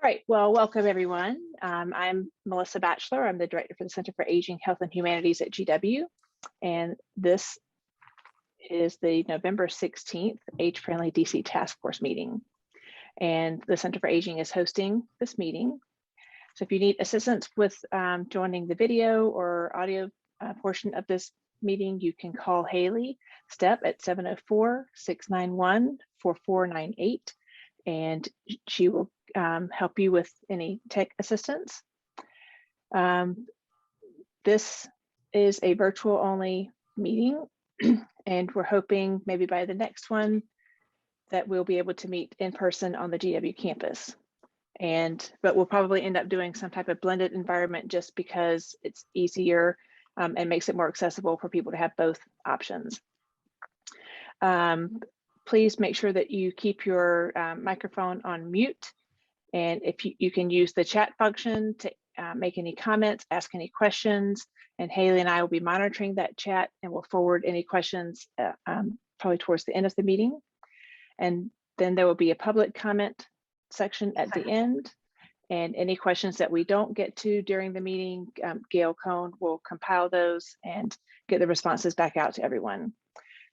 Right. Well, welcome everyone. I'm Melissa Batchelor. I'm the director for the Center for Aging, Health, and Humanities at GW. And this is the November 16th Age-Friendly DC Task Force meeting. And the Center for Aging is hosting this meeting. So if you need assistance with joining the video or audio portion of this meeting, you can call Haley Stepp at 704-691-4498. And she will help you with any tech assistance. This is a virtual only meeting, and we're hoping maybe by the next one that we'll be able to meet in person on the GW campus. But we'll probably end up doing some type of blended environment just because it's easier and makes it more accessible for people to have both options. Please make sure that you keep your microphone on mute. And if you can use the chat function to make any comments, ask any questions, and Haley and I will be monitoring that chat and we'll forward any questions probably towards the end of the meeting. And then there will be a public comment section at the end. And any questions that we don't get to during the meeting, Gail Kohn will compile those and get the responses back out to everyone.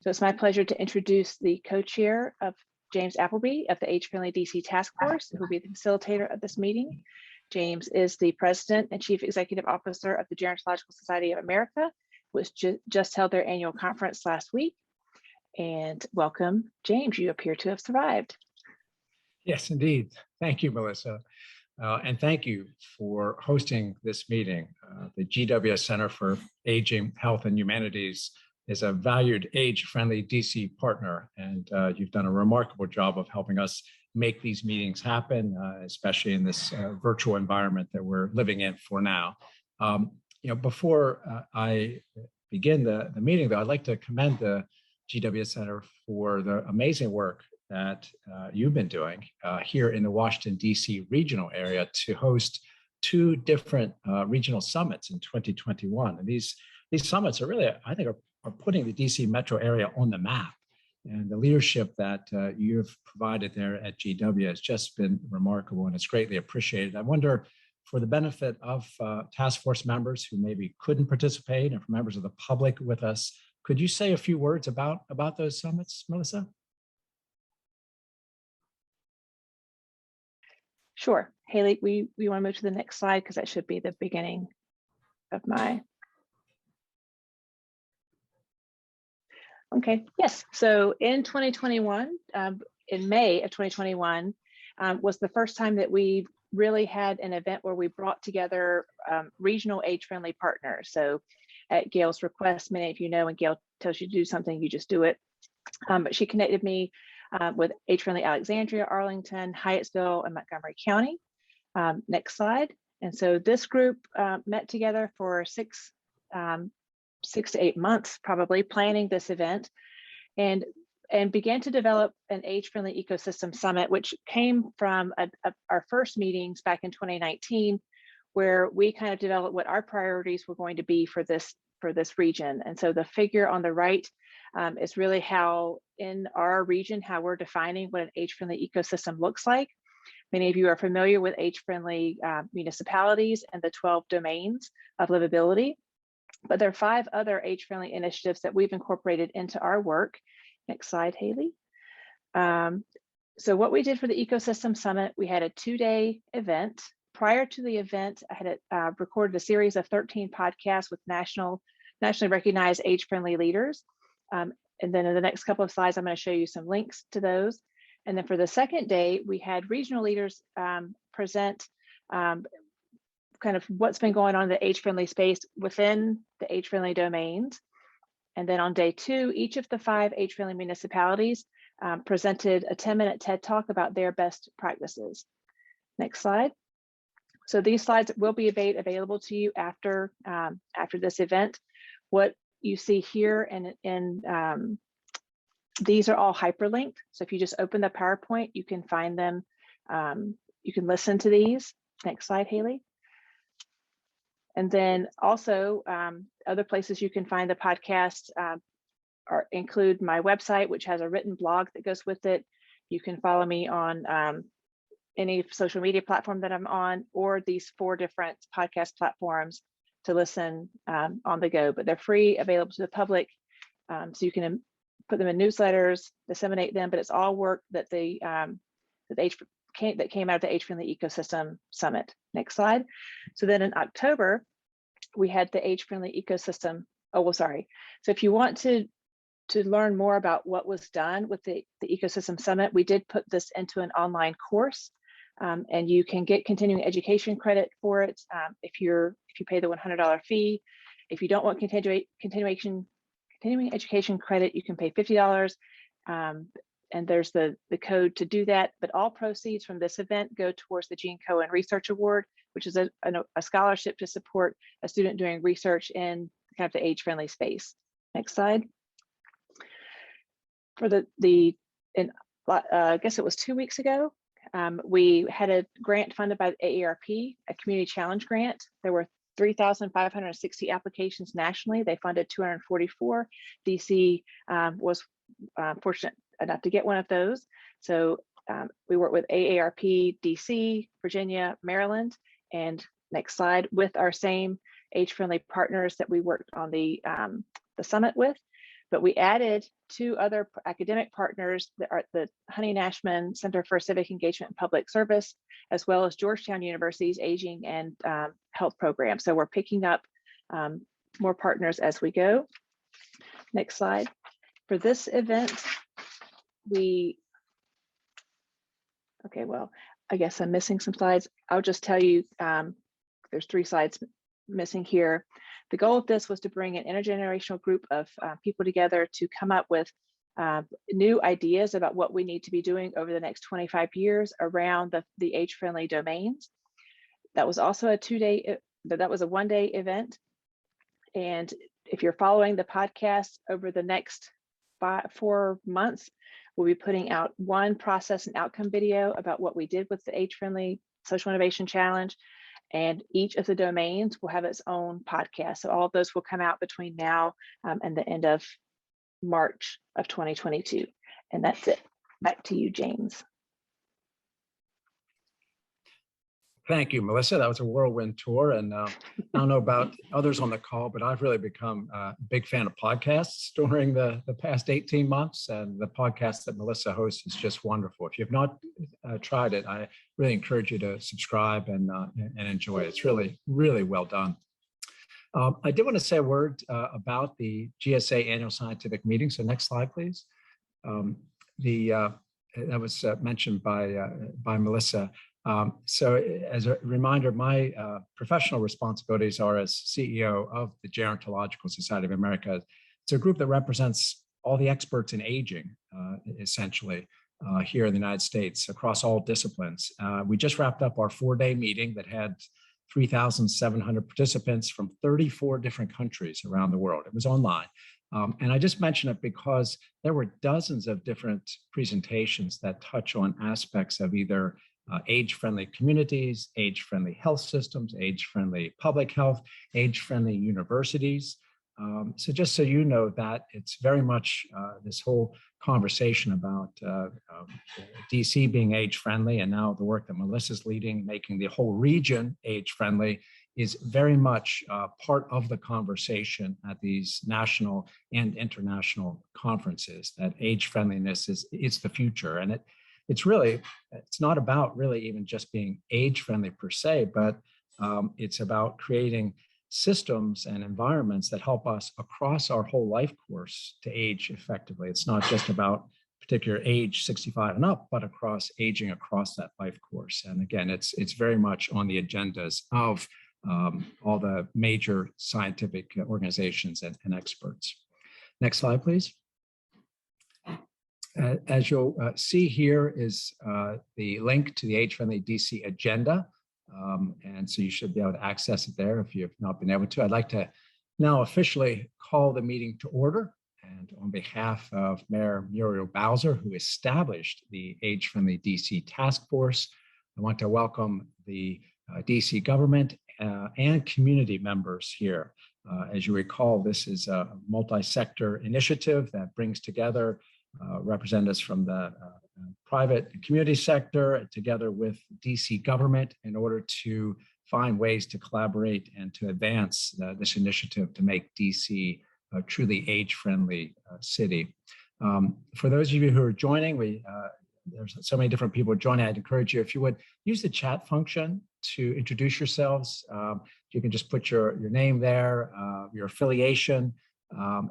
So it's my pleasure to introduce the co-chair of James Appleby of the Age-Friendly DC Task Force, who will be the facilitator of this meeting. James is the President and Chief Executive Officer of the Gerontological Society of America, which just held their annual conference last week. And welcome, James, you appear to have survived. Yes, indeed. Thank you, Melissa. And thank you for hosting this meeting. The GW Center for Aging, Health, and Humanities is a valued age-friendly DC partner, and you've done a remarkable job of helping us make these meetings happen, especially in this virtual environment that we're living in for now. Before I begin the meeting, though, I'd like to commend the GW Center for the amazing work that you've been doing here in the Washington, DC regional area to host two different regional summits in 2021. And these summits are really, I think, are putting the DC metro area on the map. And the leadership that you've provided there at GW has just been remarkable, and it's greatly appreciated. I wonder, for the benefit of task force members who maybe couldn't participate and for members of the public with us, could you say a few words about those summits, Melissa? Sure. Haley, we want to move to the next slide because that should be the beginning of my. Okay, yes. So in 2021, in May of 2021, was the first time that we really had an event where we brought together regional age-friendly partners. So at Gail's request, many of you know, when Gail tells you to do something, you just do it. But she connected me with Age-Friendly Alexandria, Arlington, Hyattsville, and Montgomery County. Next slide. And so this group met together for 6 to 8 months, probably, planning this event, and began to develop an age-friendly ecosystem summit, which came from our first meetings back in 2019, where we kind of developed what our priorities were going to be for this region. And so the figure on the right is really how in our region, how we're defining what an age-friendly ecosystem looks like. Many of you are familiar with age-friendly municipalities and the 12 domains of livability. But there are 5 other age-friendly initiatives that we've incorporated into our work. Next slide, Haley. So what we did for the Ecosystem Summit, we had a 2-day event. Prior to the event, I had recorded a series of 13 podcasts with nationally recognized age-friendly leaders. And then in the next couple of slides, I'm going to show you some links to those. And then for the second day, we had regional leaders present kind of what's been going on in the age-friendly space within the age-friendly domains. And then on day 2, each of the 5 age-friendly municipalities presented a 10-minute TED Talk about their best practices. Next slide. So these slides will be available to you after this event. What you see here, and these are all hyperlinked. So if you just open the PowerPoint, you can find them. You can listen to these. Next slide, Haley. And then also other places you can find the podcast include my website, which has a written blog that goes with it. You can follow me on any social media platform that I'm on, or these 4 different podcast platforms to listen on the go. But they're free, available to the public, so you can put them in newsletters, disseminate them. But it's all work that that came out of the AgeFriendly Ecosystem Summit. Next slide. So then in October, we had the AgeFriendly Ecosystem. Oh, well, sorry. So if you want to learn more about what was done with the Ecosystem Summit, we did put this into an online course, and you can get continuing education credit for it if you pay the $100 fee. If you don't want continuing education credit, you can pay $50. And there's the code to do that. But all proceeds from this event go towards the Gene Cohen Research Award, which is a scholarship to support a student doing research in kind of the age-friendly space. Next slide. For I guess it was 2 weeks ago, we had a grant funded by the AARP, a community challenge grant. There were 3,560 applications nationally. They funded 244. DC was fortunate enough to get one of those. So we work with AARP, DC, Virginia, Maryland, and next slide, with our same age-friendly partners that we worked on the summit with. But we added 2 other academic partners that are the Honey Nashman Center for Civic Engagement and Public Service, as well as Georgetown University's Aging and Health Program. So we're picking up more partners as we go. Next slide. For this event, okay, well, I guess I'm missing some slides. I'll just tell you, there's 3 slides missing here. The goal of this was to bring an intergenerational group of people together to come up with new ideas about what we need to be doing over the next 25 years around the age-friendly domains. That was also a 2-day, that was a 1-day event. And if you're following the podcast over the next 4 months, we'll be putting out 1 process and outcome video about what we did with the Age-Friendly Social Innovation Challenge. And each of the domains will have its own podcast. So all of those will come out between now and the end of March of 2022. And that's it. Back to you, James. Thank you, Melissa. That was a whirlwind tour. And I don't know about others on the call, but I've really become a big fan of podcasts during the past 18 months. And the podcast that Melissa hosts is just wonderful. If you've not tried it, I really encourage you to subscribe and enjoy it. It's really, really well done. I did want to say a word about the GSA annual scientific meeting. So next slide, please. That was mentioned by Melissa. So as a reminder, my professional responsibilities are as CEO of the Gerontological Society of America. It's a group that represents all the experts in aging, essentially, here in the United States across all disciplines. We just wrapped up our 4-day meeting that had 3,700 participants from 34 different countries around the world. It was online. And I just mention it because there were dozens of different presentations that touch on aspects of either age-friendly communities, age-friendly health systems, age-friendly public health, age-friendly universities. So just so you know that it's very much this whole conversation about DC being age-friendly, and now the work that Melissa's leading, making the whole region age-friendly, is very much part of the conversation at these national and international conferences, that age-friendliness is the future. And it's not about really even just being age-friendly per se, but it's about creating systems and environments that help us across our whole life course to age effectively. It's not just about particular age 65 and up, but aging across that life course. And again, it's very much on the agendas of all the major scientific organizations and experts. Next slide, please. As you'll see here is the link to the Age-Friendly DC agenda. And so you should be able to access it there if you've not been able to. I'd like to now officially call the meeting to order. And on behalf of Mayor Muriel Bowser, who established the Age-Friendly DC Task Force, I want to welcome the DC government and community members here. As you recall, this is a multi-sector initiative that brings together representatives from the private and community sector, together with DC government, in order to find ways to collaborate and to advance this initiative to make DC a truly age-friendly city. For those of you who are joining, there's so many different people joining. I'd encourage you, if you would, use the chat function to introduce yourselves. You can just put your name there, your affiliation,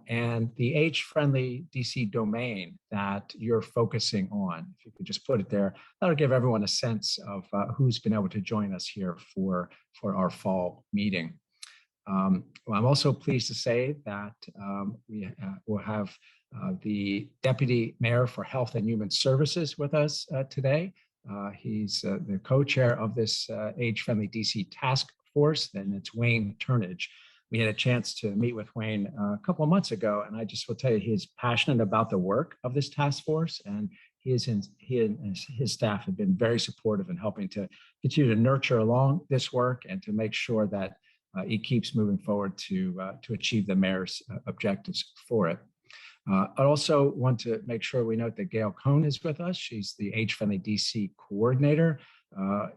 and the age-friendly DC domain that you're focusing on. If you could just put it there, that'll give everyone a sense of who's been able to join us here for our fall meeting. Well, I'm also pleased to say that we will have the Deputy Mayor for Health and Human Services with us today. He's the co-chair of this Age-Friendly DC Task Force, and it's Wayne Turnage. We had a chance to meet with Wayne a couple of months ago, and I just will tell you, he's passionate about the work of this task force, and he and his staff have been very supportive in helping to continue to nurture along this work and to make sure that it keeps moving forward to achieve the mayor's objectives for it. I also want to make sure we note that Gail Kohn is with us. She's the Age-Friendly DC coordinator.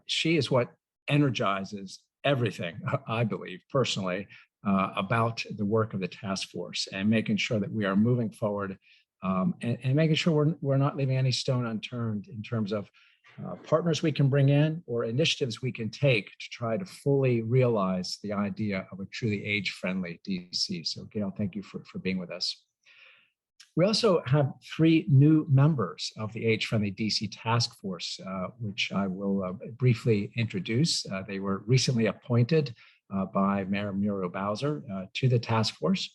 She is what energizes everything, I believe, personally, about the work of the task force and making sure that we are moving forward and making sure we're not leaving any stone unturned in terms of partners we can bring in or initiatives we can take to try to fully realize the idea of a truly age-friendly DC. So Gail, thank you for being with us. We also have 3 new members of the Age-Friendly DC Task Force, which I will briefly introduce. They were recently appointed by Mayor Muriel Bowser to the task force.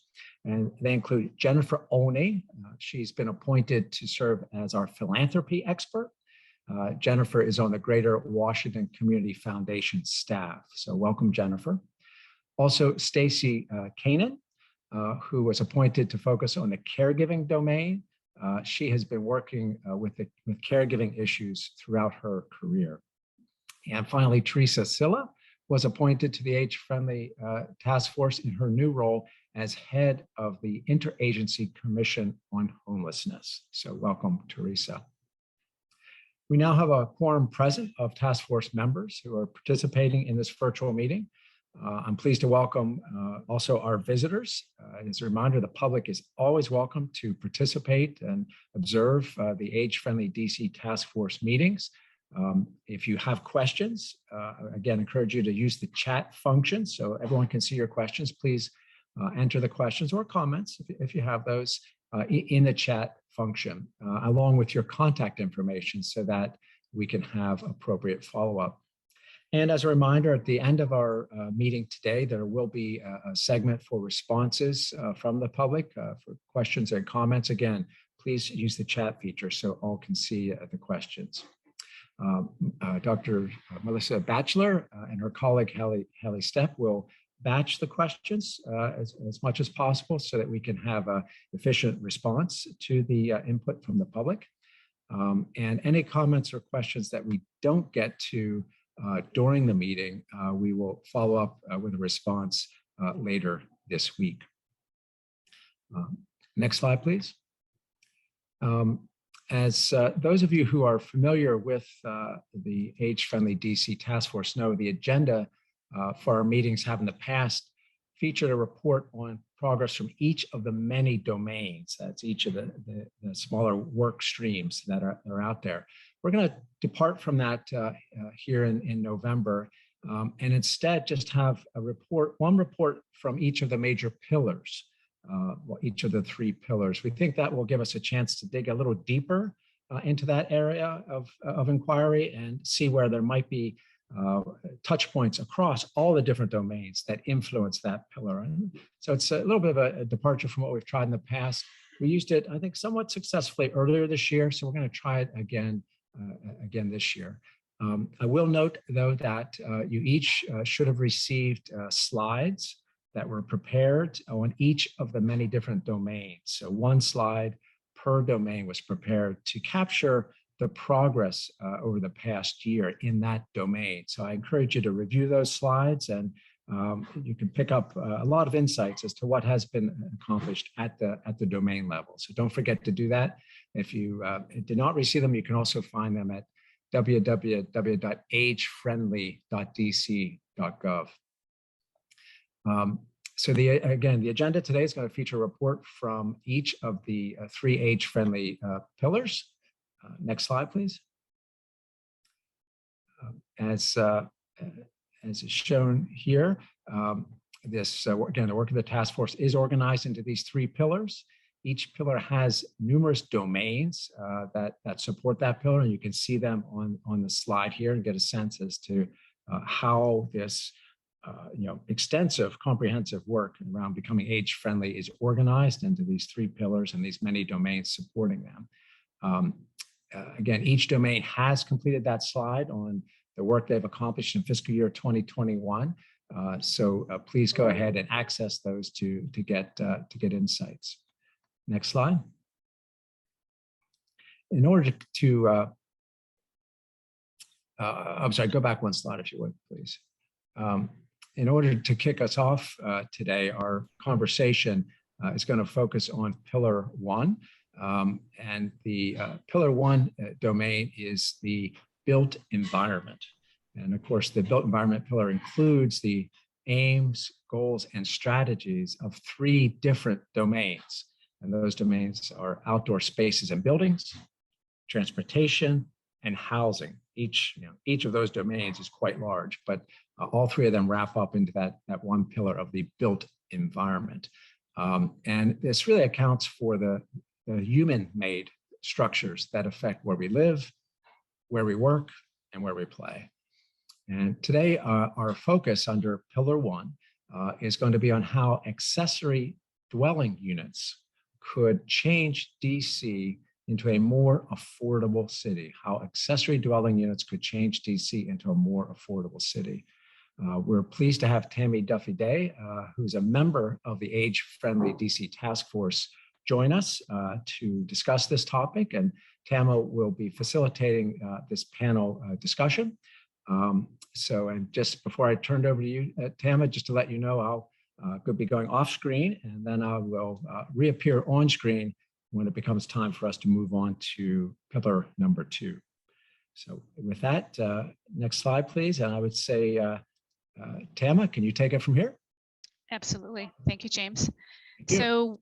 And they include Jennifer Olney. She's been appointed to serve as our philanthropy expert. Jennifer is on the Greater Washington Community Foundation staff. So welcome, Jennifer. Also, Stacy Kanan, who was appointed to focus on the caregiving domain. She has been working with caregiving issues throughout her career. And finally, Teresa Silla was appointed to the Age-Friendly Task Force in her new role as head of the Interagency Commission on Homelessness. So welcome, Teresa. We now have a quorum present of task force members who are participating in this virtual meeting. I'm pleased to welcome also our visitors. As a reminder, the public is always welcome to participate and observe the Age-Friendly DC Task Force meetings. If you have questions, again, encourage you to use the chat function so everyone can see your questions. Please enter the questions or comments if you have those in the chat function, along with your contact information so that we can have appropriate follow-up. And as a reminder, at the end of our meeting today, there will be a segment for responses from the public for questions and comments. Again, please use the chat feature so all can see the questions. Dr. Melissa Batchelor and her colleague Hallie Stepp will batch the questions as much as possible so that we can have an efficient response to the input from the public. And any comments or questions that we don't get to during the meeting, we will follow up with a response later this week. Next slide, please. As those of you who are familiar with the Age-Friendly DC Task Force know, the agenda for our meetings have in the past featured a report on progress from each of the many domains. That's each of the smaller work streams that are out there. We're going to depart from that here in November and instead just have one report from each of the major pillars, each of the 3 pillars. We think that will give us a chance to dig a little deeper into that area of inquiry and see where there might be touch points across all the different domains that influence that pillar. And so it's a little bit of a departure from what we've tried in the past. We used it, I think, somewhat successfully earlier this year, so we're going to try it again this year. I will note, though, that you each should have received slides that were prepared on each of the many different domains. So one slide per domain was prepared to capture the progress over the past year in that domain. So I encourage you to review those slides, and you can pick up a lot of insights as to what has been accomplished at the domain level. So don't forget to do that. If you did not receive them, you can also find them at www.agefriendly.dc.gov. So again, the agenda today is going to feature a report from each of the 3 age-friendly pillars. Next slide, please. As is shown here, again, the work of the task force is organized into these 3 pillars. Each pillar has numerous domains that support that pillar, and you can see them on the slide here and get a sense as to how this extensive, comprehensive work around becoming age-friendly is organized into these 3 pillars and these many domains supporting them. Again, each domain has completed that slide on the work they've accomplished in fiscal year 2021. So please go ahead and access those to get insights. Next slide. In order to, I'm sorry, go back one slide if you would, please. In order to kick us off today, our conversation is going to focus on Pillar 1. And the Pillar 1 domain is the built environment. And of course, the built environment pillar includes the aims, goals, and strategies of 3 different domains. And those domains are outdoor spaces and buildings, transportation, and housing. Each of those domains is quite large, but all 3 of them wrap up into that one pillar of the built environment. And this really accounts for the human-made structures that affect where we live, where we work, and where we play. And today, our focus under Pillar 1 is going to be on how accessory dwelling units could change DC into a more affordable city, how accessory dwelling units could change DC into a more affordable city. We're pleased to have Tammy Duffy-Day, who's a member of the Age-Friendly DC Task Force, join us to discuss this topic. And Tama will be facilitating this panel discussion. And just before I turn it over to you, Tama, just to let you know, I'll could be going off screen, and then I will reappear on screen when it becomes time for us to move on to pillar number 2. So with that, next slide, please. And I would say, Tama, can you take it from here? Absolutely. Thank you, James. Thank you. So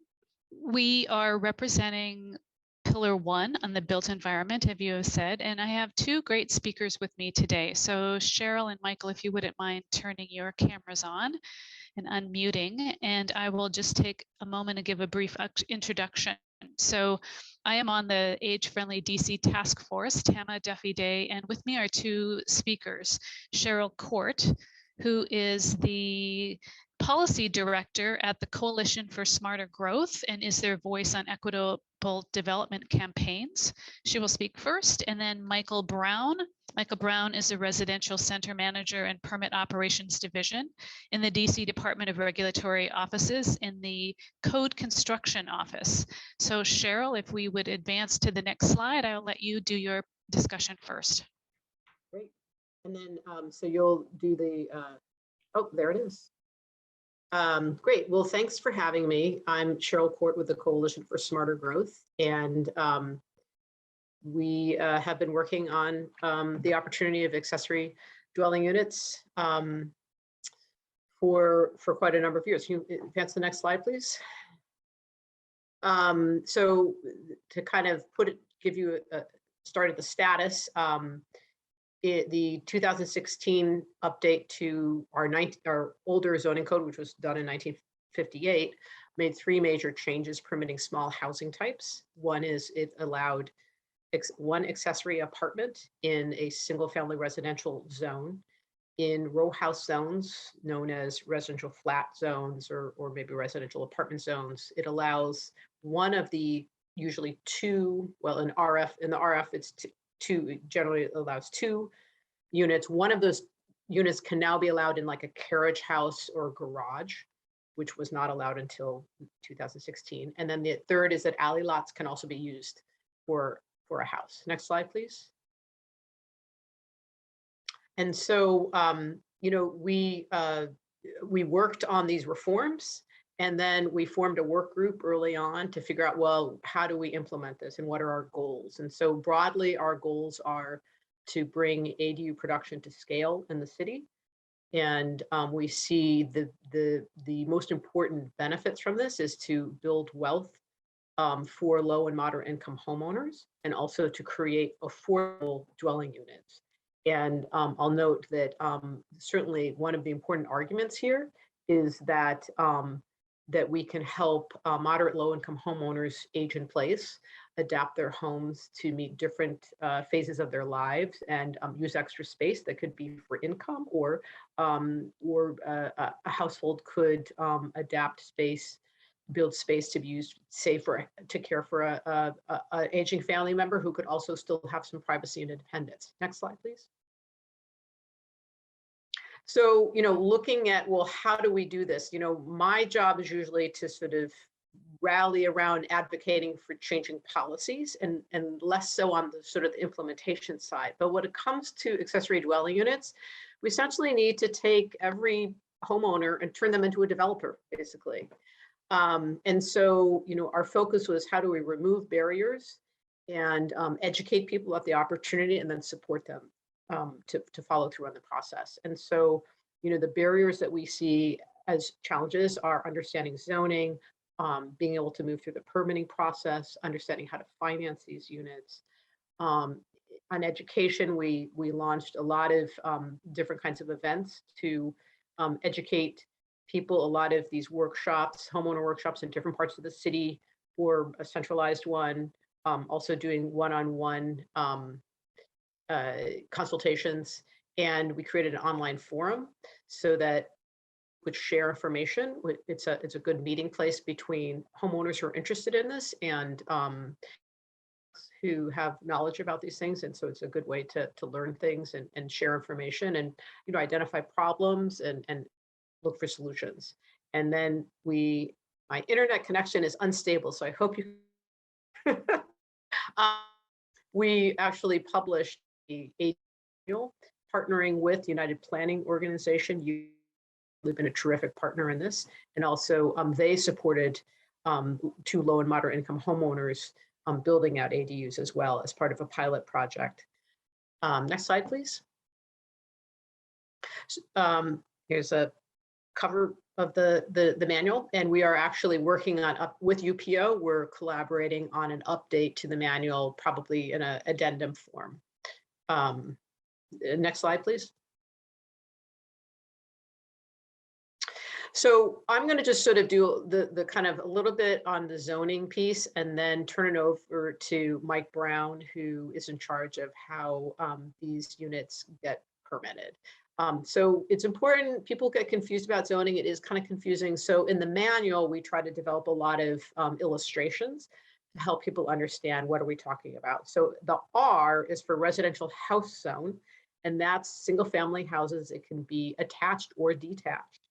we are representing Pillar 1 on the built environment, as you have said, and I have 2 great speakers with me today. So Cheryl and Michael, if you wouldn't mind turning your cameras on and unmuting, and I will just take a moment to give a brief introduction. So I am on the Age-Friendly DC Task Force, Tama Duffy-Day, and with me are 2 speakers, Cheryl Court, who is the Policy Director at the Coalition for Smarter Growth and is their voice on equitable development campaigns. She will speak first, and then Michael Brown. Michael Brown is the Residential Center Manager and Permit Operations Division in the DC Department of Regulatory Offices in the Code Construction Office. So Cheryl, if we would advance to the next slide, I'll let you do your discussion first. Great. And then, so you'll do the, oh, there it is. Great. Well, thanks for having me. I'm Cheryl Court with the Coalition for Smarter Growth, and we have been working on the opportunity of accessory dwelling units for quite a number of years. Can you advance the next slide, please? So to kind of give you a start at the status, the 2016 update to our older zoning code, which was done in 1958, made 3 major changes permitting small housing types. One is it allowed 1 accessory apartment in a single-family residential zone. In row house zones, known as residential flat zones or maybe residential apartment zones, it allows one of the usually 2, well, in the RF, it's 2, it generally allows 2 units. One of those units can now be allowed in like a carriage house or garage, which was not allowed until 2016. And then the third is that alley lots can also be used for a house. Next slide, please. And so, we worked on these reforms, And then we formed a work group early on to figure out, well, how do we implement this and what are our goals? And so broadly, our goals are to bring ADU production to scale in the city. And we see the most important benefits from this is to build wealth for low and moderate income homeowners, and also to create affordable dwelling units. And I'll note that certainly one of the important arguments here is that that we can help moderate low-income homeowners age in place, adapt their homes to meet different phases of their lives, and use extra space that could be for income, or a household could adapt space, build space to be used, say, to care for a aging family member who could also still have some privacy and independence. Next slide, please. So, looking at, well, how do we do this? My job is usually to sort of rally around advocating for changing policies, and less so on the sort of the implementation side. But when it comes to accessory dwelling units, we essentially need to take every homeowner and turn them into a developer, basically. And so, our focus was, how do we remove barriers and educate people about the opportunity, and then support them to follow through on the process. And so, the barriers that we see as challenges are understanding zoning, being able to move through the permitting process, understanding how to finance these units. On education, we launched a lot of different kinds of events to educate people, a lot of these workshops, homeowner workshops in different parts of the city, or a centralized one, also doing one-on-one consultations. And we created an online forum so that we could share information. It's a good meeting place between homeowners who are interested in this and who have knowledge about these things. And so it's a good way to learn things and share information, and identify problems and look for solutions. And then my internet connection is unstable, so I hope you we actually published the annual, partnering with United Planning Organization. You've been a terrific partner in this. And also they supported 2 low and moderate income homeowners building out ADUs as well as part of a pilot project. Next slide, please. Here's a cover of the manual, and we are actually working on with UPO. We're collaborating on an update to the manual, probably in an addendum form. Next slide, please. So I'm going to just sort of do the kind of a little bit on the zoning piece, and then turn it over to Mike Brown, who is in charge of how these units get permitted. So it's important, people get confused about zoning. It is kind of confusing. So in the manual, we try to develop a lot of illustrations to help people understand what are we talking about. So the R is for residential house zone, and that's single family houses. It can be attached or detached.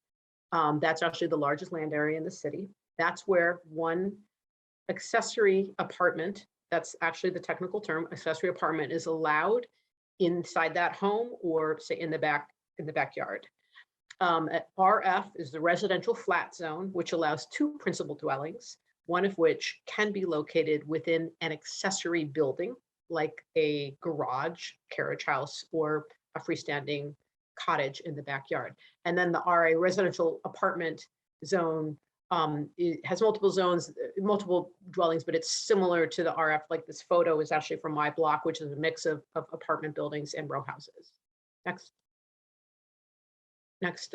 That's actually the largest land area in the city. That's where one accessory apartment, that's actually the technical term, accessory apartment, is allowed inside that home, or say in the backyard. RF is the residential flat zone, which allows 2 principal dwellings, one of which can be located within an accessory building, like a garage, carriage house, or a freestanding cottage in the backyard. And then the RA, residential apartment zone, it has multiple zones, multiple dwellings, but it's similar to the RF. Like this photo is actually from my block, which is a mix of apartment buildings and row houses. Next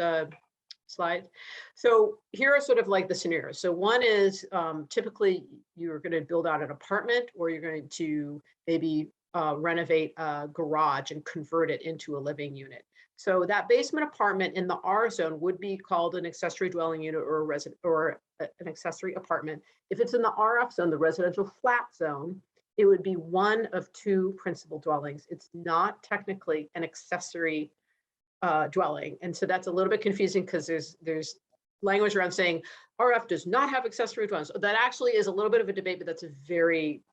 slide. So here are sort of like the scenarios. So one is typically you're going to build out an apartment, or you're going to maybe renovate a garage and convert it into a living unit. So that basement apartment in the R zone would be called an accessory dwelling unit, or an accessory apartment. If it's in the RF zone, the residential flat zone, it would be one of 2 principal dwellings. It's not technically an accessory dwelling. And so that's a little bit confusing, because there's language around saying RF does not have accessory dwellings. That actually is a little bit of a debate, but that's a very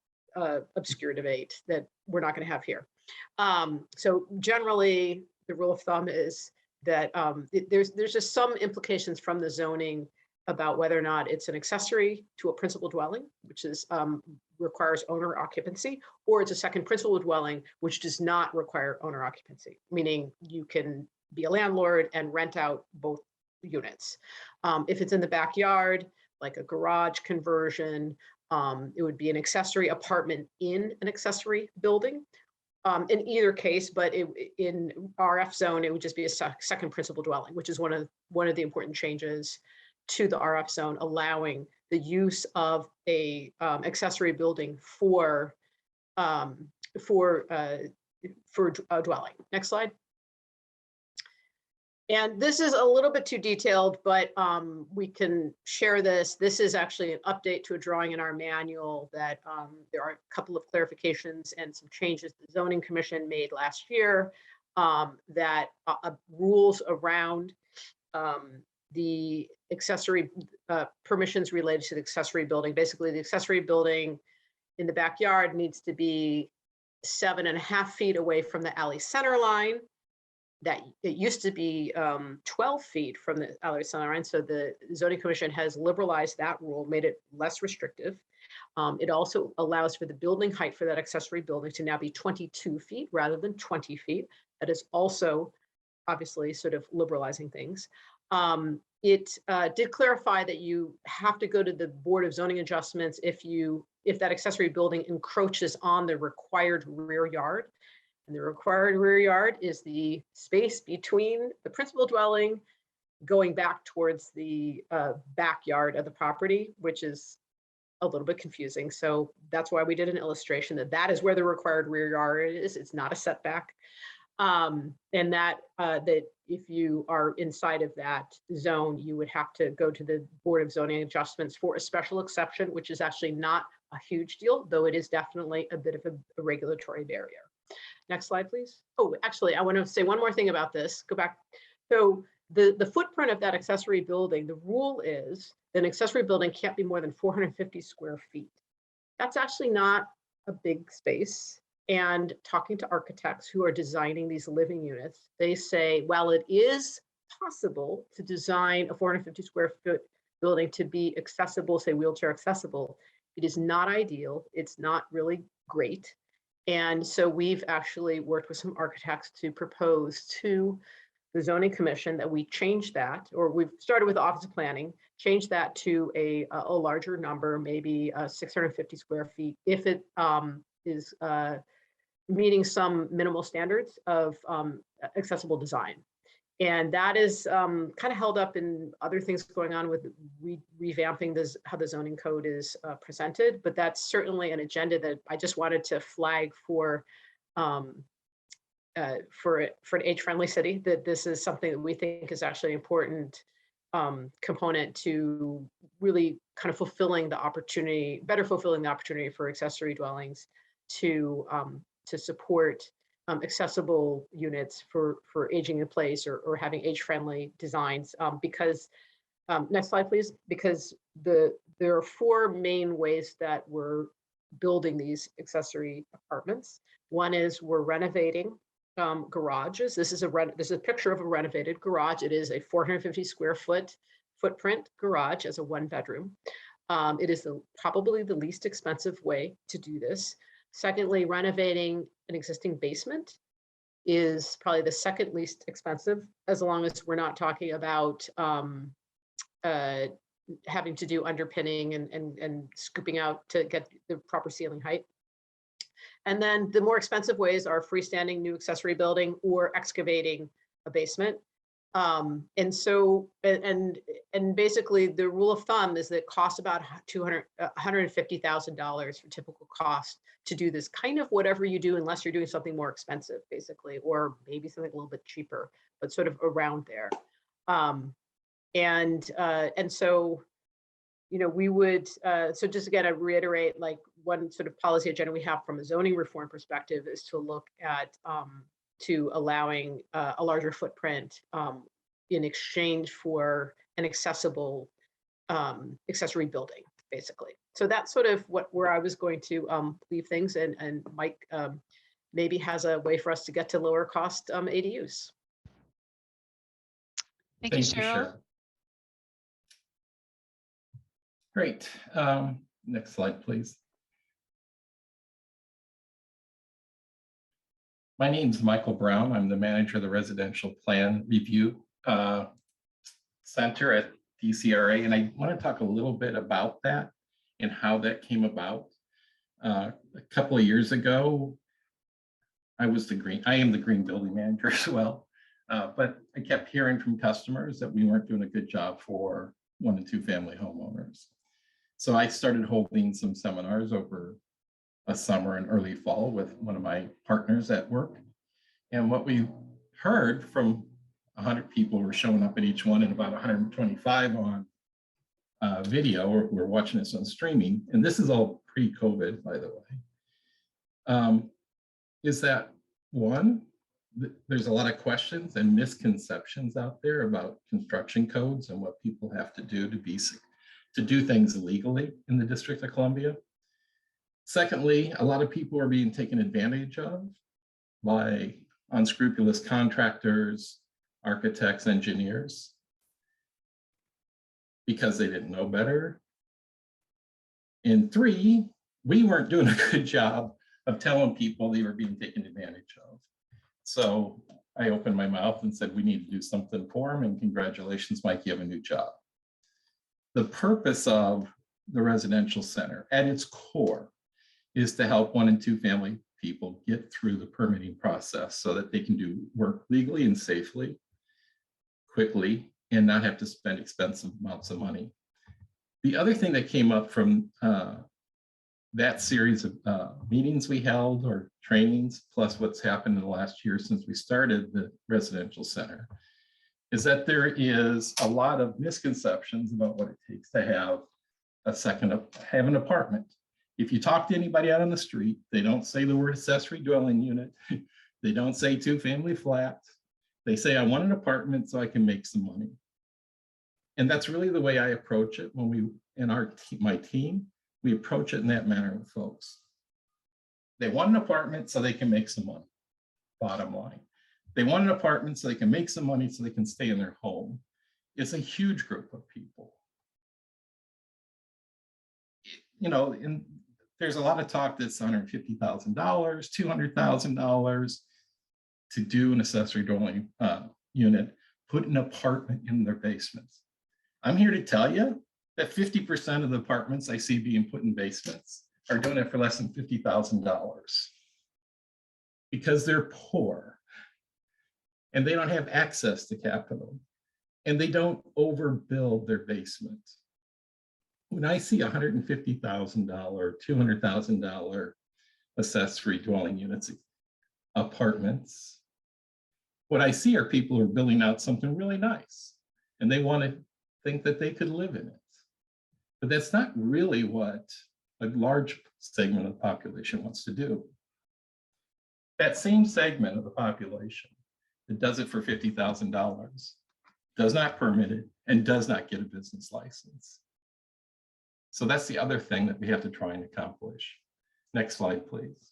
obscure debate that we're not going to have here. So generally, the rule of thumb is that there's just some implications from the zoning about whether or not it's an accessory to a principal dwelling, which is requires owner occupancy, or it's a second principal dwelling, which does not require owner occupancy, meaning you can be a landlord and rent out both units. If it's in the backyard, like a garage conversion, it would be an accessory apartment in an accessory building. In either case, but in RF zone, it would just be a second principal dwelling, which is one of the important changes to the RF zone, allowing the use of a accessory building for a dwelling. Next slide. And this is a little bit too detailed, but we can share this. This is actually an update to a drawing in our manual that there are a couple of clarifications and some changes the Zoning Commission made last year that rules around the accessory permissions related to the accessory building. Basically, the accessory building in the backyard needs to be 7.5 feet away from the alley center line. That it used to be 12 feet from the alley center line. So the Zoning Commission has liberalized that rule, made it less restrictive. It also allows for the building height for that accessory building to now be 22 feet rather than 20 feet. That is also obviously sort of liberalizing things. It did clarify that you have to go to the Board of Zoning Adjustments if that accessory building encroaches on the required rear yard. And the required rear yard is the space between the principal dwelling going back towards the backyard of the property, which is a little bit confusing. So that's why we did an illustration that is where the required rear yard is. It's not a setback. And that if you are inside of that zone, you would have to go to the Board of Zoning Adjustments for a special exception, which is actually not a huge deal, though it is definitely a bit of a regulatory barrier. Next slide, please. Oh, actually, I want to say one more thing about this. Go back. So the footprint of that accessory building, the rule is that an accessory building can't be more than 450 square feet. That's actually not a big space. And talking to architects who are designing these living units, they say, while it is possible to design a 450 square foot building to be accessible, say wheelchair accessible, it is not ideal. It's not really great. And so we've actually worked with some architects to propose to the Zoning Commission that we change that, or we've started with Office of Planning, change that to a larger number, maybe 650 square feet, if it is meeting some minimal standards of accessible design. And that is kind of held up in other things going on with revamping this, how the zoning code is presented, but that's certainly an agenda that I just wanted to flag for an age-friendly city, that this is something that we think is actually an important component to really kind of fulfilling the opportunity, better fulfilling the opportunity for accessory dwellings to support accessible units for aging in place or having age-friendly designs, because next slide, please, because there are 4 main ways that we're building these accessory apartments. One is we're renovating garages. This is a picture of a renovated garage. It is a 450 square foot footprint garage as a 1-bedroom. It is probably the least expensive way to do this. Secondly, renovating an existing basement is probably the second least expensive, as long as we're not talking about having to do underpinning and scooping out to get the proper ceiling height. And then the more expensive ways are freestanding new accessory building or excavating a basement. And so, and basically the rule of thumb is that it costs about $150,000 for typical cost to do this, kind of whatever you do, unless you're doing something more expensive, basically, or maybe something a little bit cheaper, but sort of around there. And so, you know, we would, so just again, I reiterate, like, one sort of policy agenda we have from a zoning reform perspective is to look at to allowing a larger footprint in exchange for an accessible accessory building, basically. So that's sort of where I was going to leave things, and Mike maybe has a way for us to get to lower cost ADUs. Thank you, Cheryl. Great. Next slide, please. My name is Michael Brown. I'm the manager of the Residential Plan Review Center at DCRA, and I want to talk a little bit about that and how that came about. A couple of years ago, I am the green building manager as well, but I kept hearing from customers that we weren't doing a good job for 1 and 2 family homeowners. So I started holding some seminars over a summer and early fall with one of my partners at work. And what we heard from 100 people who were showing up at each one, and about 125 on video, or who were watching this on streaming, and this is all pre-COVID, by the way, is that one, there's a lot of questions and misconceptions out there about construction codes and what people have to do to do things legally in the District of Columbia. Secondly, a lot of people are being taken advantage of by unscrupulous contractors, architects, engineers, because they didn't know better. And 3, we weren't doing a good job of telling people they were being taken advantage of. So I opened my mouth and said, we need to do something for them, and congratulations, Mike, you have a new job. The purpose of the residential center at its core is to help 1 and 2 family people get through the permitting process so that they can do work legally and safely, quickly, and not have to spend expensive amounts of money. The other thing that came up from that series of meetings we held, or trainings, plus what's happened in the last year since we started the residential center, is that there is a lot of misconceptions about what it takes to have an apartment. If you talk to anybody out on the street, they don't say the word accessory dwelling unit. They don't say 2-family flat. They say, I want an apartment so I can make some money. And that's really the way I approach it when my team, we approach it in that manner with folks. They want an apartment so they can make some money, bottom line. They want an apartment so they can make some money so they can stay in their home. It's a huge group of people. And there's a lot of talk that's $150,000, $200,000 to do an accessory dwelling unit, put an apartment in their basements. I'm here to tell you that 50% of the apartments I see being put in basements are doing it for less than $50,000 because they're poor and they don't have access to capital and they don't overbuild their basement. When I see $150,000, $200,000 accessory dwelling units, apartments, what I see are people who are building out something really nice and they want to think that they could live in it. But that's not really what a large segment of the population wants to do. That same segment of the population that does it for $50,000 does not permit it and does not get a business license. So that's the other thing that we have to try and accomplish. Next slide, please.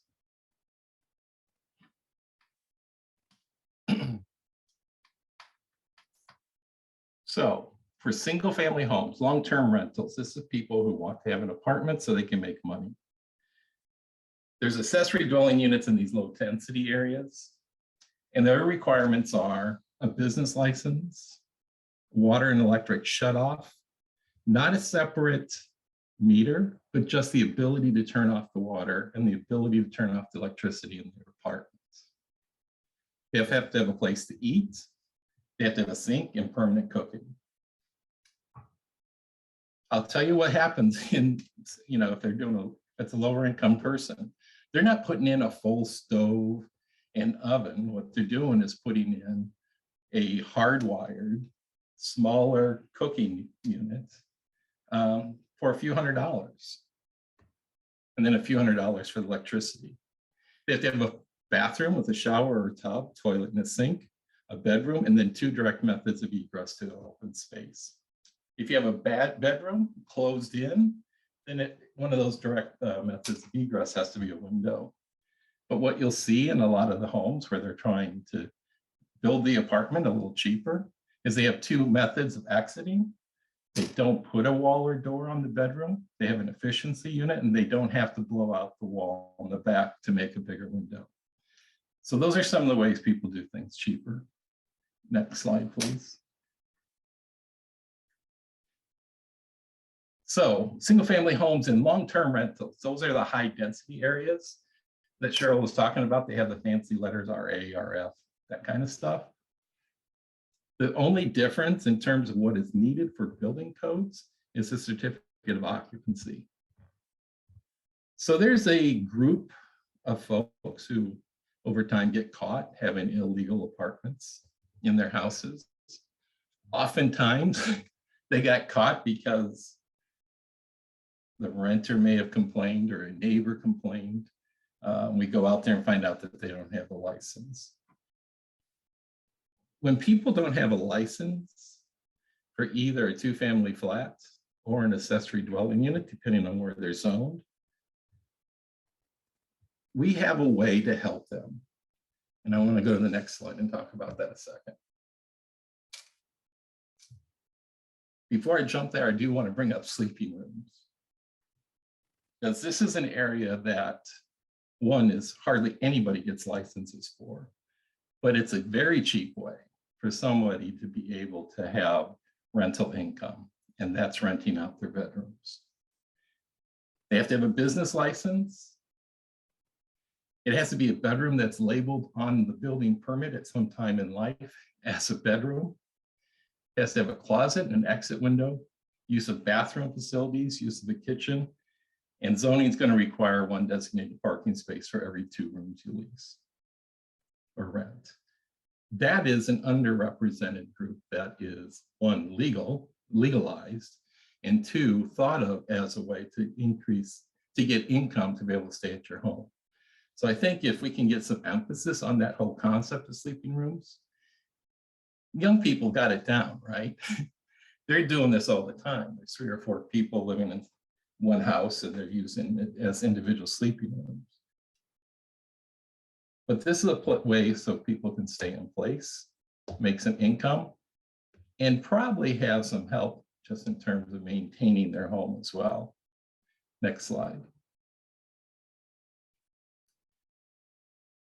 So for single family homes, long-term rentals, this is people who want to have an apartment so they can make money. There's accessory dwelling units in these low density areas, and their requirements are a business license, water and electric shutoff, not a separate meter, but just the ability to turn off the water and the ability to turn off the electricity in their apartments. They have to have a place to eat. They have to have a sink and permanent cooking. I'll tell you what happens if they're doing it's a lower income person. They're not putting in a full stove and oven. What they're doing is putting in a hardwired, smaller cooking unit for a few $100s. And then a few $100s for the electricity. They have to have a bathroom with a shower or a tub, toilet and a sink, a bedroom, and then 2 direct methods of egress to an open space. If you have a bad bedroom closed in, then one of those direct methods of egress has to be a window. But what you'll see in a lot of the homes where they're trying to build the apartment a little cheaper is they have 2 methods of exiting. They don't put a wall or door on the bedroom. They have an efficiency unit, and they don't have to blow out the wall on the back to make a bigger window. So those are some of the ways people do things cheaper. Next slide, please. So single-family homes and long-term rentals, those are the high-density areas that Cheryl was talking about. They have the fancy letters RA, RF, that kind of stuff. The only difference in terms of what is needed for building codes is a certificate of occupancy. So there's a group of folks who over time get caught having illegal apartments in their houses. Oftentimes they got caught because the renter may have complained or a neighbor complained. We go out there and find out that they don't have a license. When people don't have a license for either a two-family flat or an accessory dwelling unit, depending on where they're zoned, we have a way to help them. And I want to go to the next slide and talk about that a second. Before I jump there, I do want to bring up sleeping rooms, because this is an area that, one, is hardly anybody gets licenses for, but it's a very cheap way for somebody to be able to have rental income, and that's renting out their bedrooms. They have to have a business license. It has to be a bedroom that's labeled on the building permit at some time in life as a bedroom. It has to have a closet and an exit window, use of bathroom facilities, use of the kitchen, and zoning is going to require one designated parking space for every 2 rooms you lease or rent. That is an underrepresented group that is, 1, legalized, and 2, thought of as a way to get income to be able to stay at your home. So I think if we can get some emphasis on that whole concept of sleeping rooms, young people got it down, right? They're doing this all the time. There's 3 or 4 people living in one house and they're using it as individual sleeping rooms. But this is a way so people can stay in place, make some income, and probably have some help just in terms of maintaining their home as well. Next slide.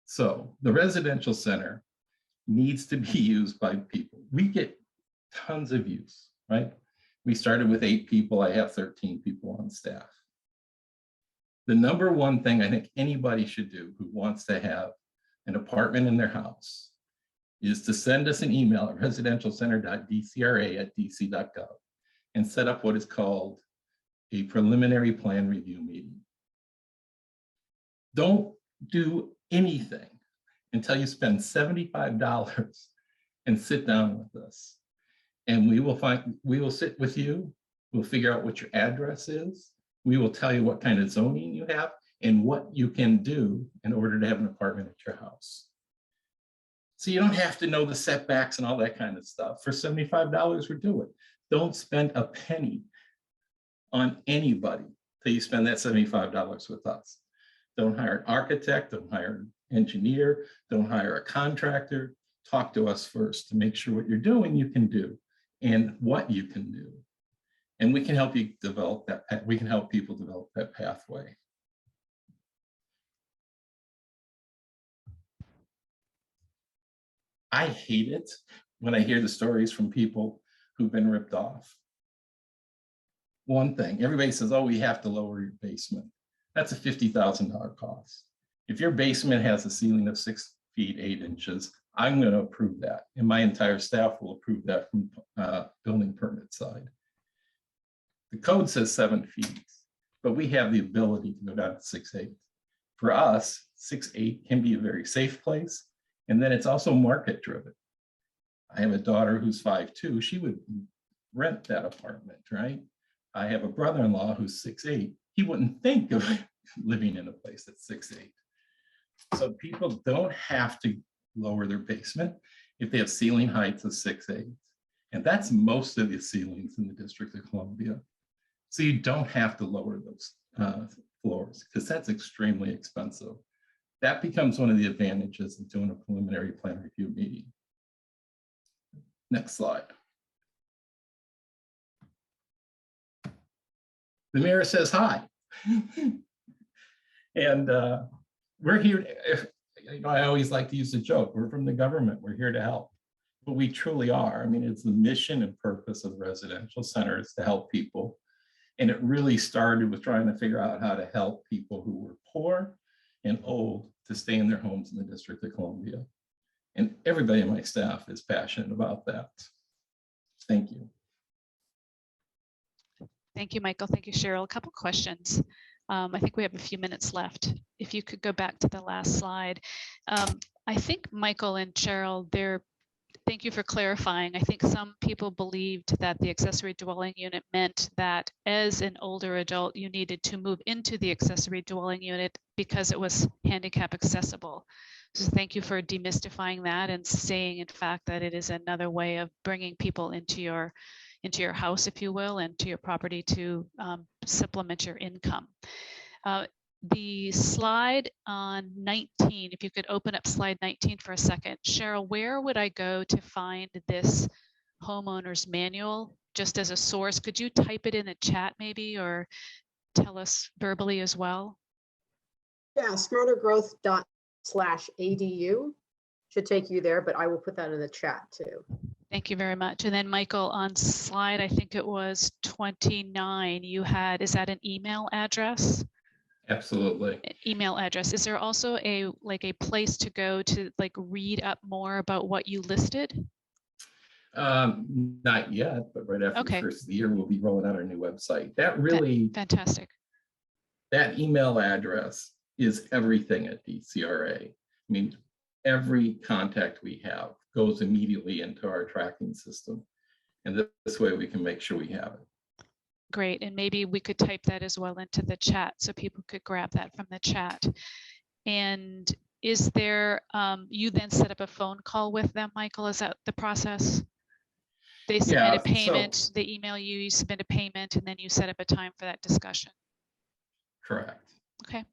So the residential center needs to be used by people. We get tons of use, right? We started with 8 people. I have 13 people on staff. The number one thing I think anybody should do who wants to have an apartment in their house is to send us an email at residentialcenter.dcra@dc.gov and set up what is called a preliminary plan review meeting. Don't do anything until you spend $75 and sit down with us. And we will sit with you. We'll figure out what your address is. We will tell you what kind of zoning you have and what you can do in order to have an apartment at your house. So you don't have to know the setbacks and all that kind of stuff. For $75, we'll do it. Don't spend a penny on anybody till you spend that $75 with us. Don't hire an architect, don't hire an engineer, don't hire a contractor. Talk to us first to make sure what you're doing you can do and what you can do. And we can help you develop that, we can help people develop that pathway. I hate it when I hear the stories from people who've been ripped off. One thing, everybody says, oh, we have to lower your basement. That's a $50,000 cost. If your basement has a ceiling of 6 feet 8 inches, I'm going to approve that. And my entire staff will approve that from building permit side. The code says 7 feet, but we have the ability to go down to 6'8". For us, 6'8" can be a very safe place. And then it's also market driven. I have a daughter who's 5'2". She would rent that apartment, right? I have a brother-in-law who's 6'8". He wouldn't think of living in a place that's 6'8". So people don't have to lower their basement if they have ceiling heights of 6'8". And that's most of the ceilings in the District of Columbia. So you don't have to lower those floors because that's extremely expensive. That becomes one of the advantages of doing a preliminary plan review meeting. Next slide. the mayor says hi. And we're here, I always like to use the joke, we're from the government, we're here to help. But we truly are. I mean, it's the mission and purpose of the residential centers to help people. And it really started with trying to figure out how to help people who were poor and old to stay in their homes in the District of Columbia. And everybody on my staff is passionate about that. Thank you. Thank you, Michael. Thank you, Cheryl. A couple questions. I think we have a few minutes left. If you could go back to the last slide. I think Michael and Cheryl, thank you for clarifying. I think some people believed that the accessory dwelling unit meant that as an older adult, you needed to move into the accessory dwelling unit because it was handicap accessible. So thank you for demystifying that and saying, in fact, that it is another way of bringing people into your house, if you will, and to your property to supplement your income. The slide on 19, if you could open up slide 19 for a second. Cheryl, where would I go to find this homeowner's manual just as a source? Could you type it in the chat maybe, or tell us verbally as well? Yeah, smartergrowth./ADU should take you there, but I will put that in the chat too. Thank you very much. And then Michael, on slide, I think it was 29, you had, is that an email address? Absolutely. Email address. Is there also a place to go to read up more about what you listed? Not yet, but right after the first of the year, we'll be rolling out our new website. That really fantastic. That email address is everything at DCRA. I mean, every contact we have goes immediately into our tracking system. And this way we can make sure we have it. Great, and maybe we could type that as well into the chat so people could grab that from the chat. And is there, you then set up a phone call with them, Michael? Is that the process? They submit a payment, they email you, you submit a payment, and then you set up a time for that discussion. Correct. Okay.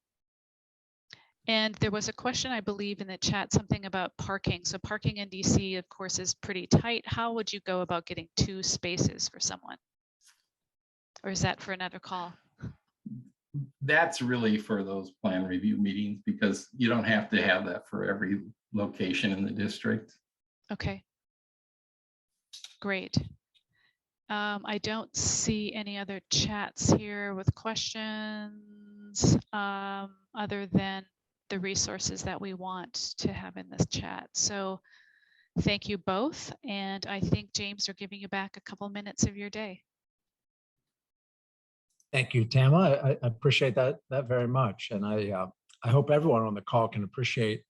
And there was a question, I believe, in the chat, something about parking. So parking in DC, of course, is pretty tight. How would you go about getting 2 spaces for someone? Or is that for another call? That's really for those plan review meetings, because you don't have to have that for every location in the district. Okay. Great. I don't see any other chats here with questions other than the resources that we want to have in this chat. So thank you both. And I think, James, we're giving you back a couple minutes of your day. Thank you, Tama. I appreciate that very much, and I hope everyone on the call can appreciate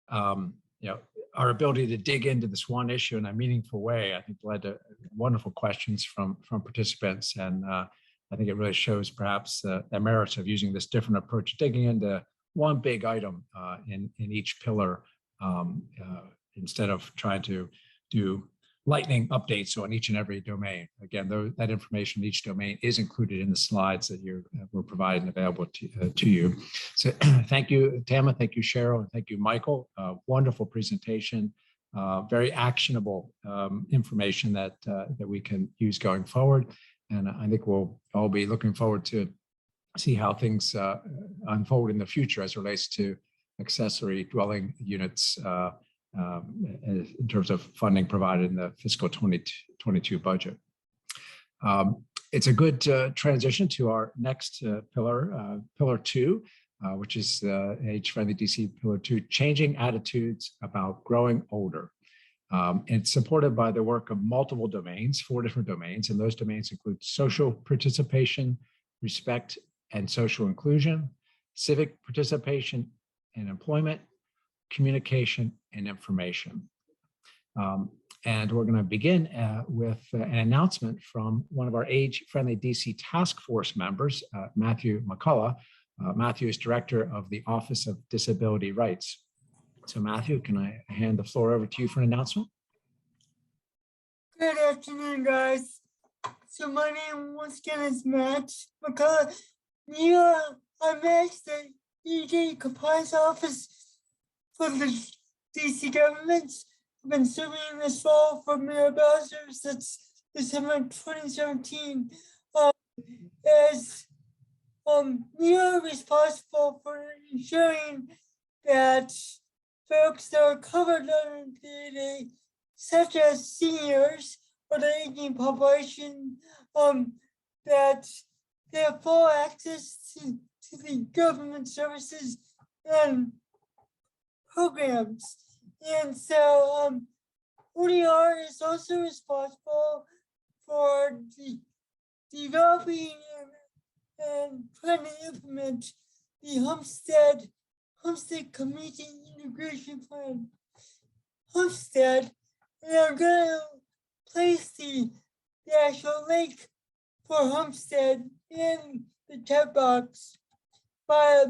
our ability to dig into this one issue in a meaningful way. I think led to wonderful questions from participants, and I think it really shows perhaps the merits of using this different approach, digging into one big item in each pillar instead of trying to do lightning updates on each and every domain. Again, that information in each domain is included in the slides that we're providing available to you. So thank you, Tama, thank you, Cheryl, and thank you, Michael. Wonderful presentation, very actionable information that we can use going forward. And I think we'll all be looking forward to see how things unfold in the future as it relates to accessory dwelling units in terms of funding provided in the fiscal 2022 budget. It's a good transition to our next pillar, pillar 2, which is AgeFriendly DC pillar 2, changing attitudes about growing older. It's supported by the work of multiple domains, 4 different domains, and those domains include social participation, respect and social inclusion, civic participation and employment, communication, and information. And we're going to begin with an announcement from one of our AgeFriendly DC Task Force members, Matthew Mccullough. Matthew is Director of the Office of Disability Rights. So Matthew, can I hand the floor over to you for an announcement? Good afternoon, guys. So my name once again is Matt Mccullough. I'm at the EJ Compliance Office for the DC government. I've been serving in this role for Mayor Batchelor since December 2017. As we are responsible for ensuring that folks that are covered under the such as seniors or the aging population, that they have full access to the government services and programs. And so ODR is also responsible for developing and trying to implement the Homestead Community Integration Plan. Homestead, and I'm gonna place the actual link for Homestead in the chat box. But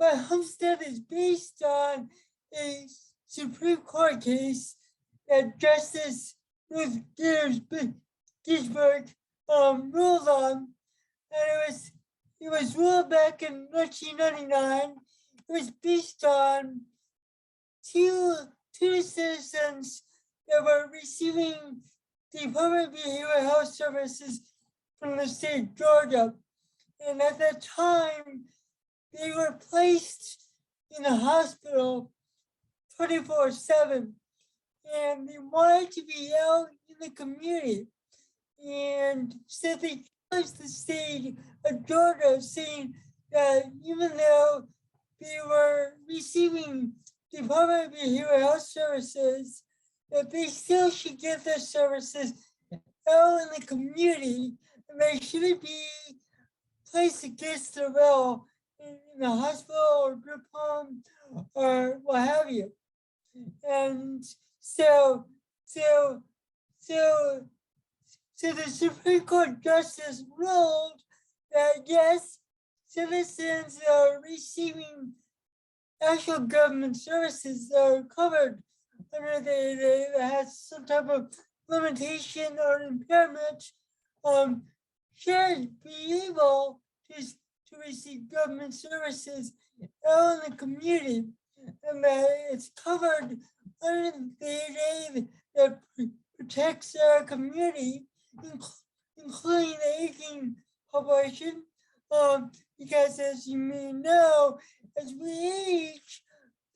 Homestead is based on a Supreme Court case that Justice Ruth Ginsburg ruled on, and it was ruled back in 1999. It was based on two citizens that were receiving Department of Behavioral Health Services from the state of Georgia. And at that time, they were placed in a hospital 24/7. And they wanted to be out in the community. And so they chose the state of Georgia, saying that even though they were receiving Department of Behavioral Health Services, that they still should get their services out in the community, and they shouldn't be placed against their will in a hospital or group home or what have you. And so the Supreme Court Justice ruled that yes, citizens are receiving actual government services that are covered under that has some type of limitation or impairment, should be able to receive government services out in the community, and that it's covered under the ADA that protects our community, including the aging population, because as you may know, as we age,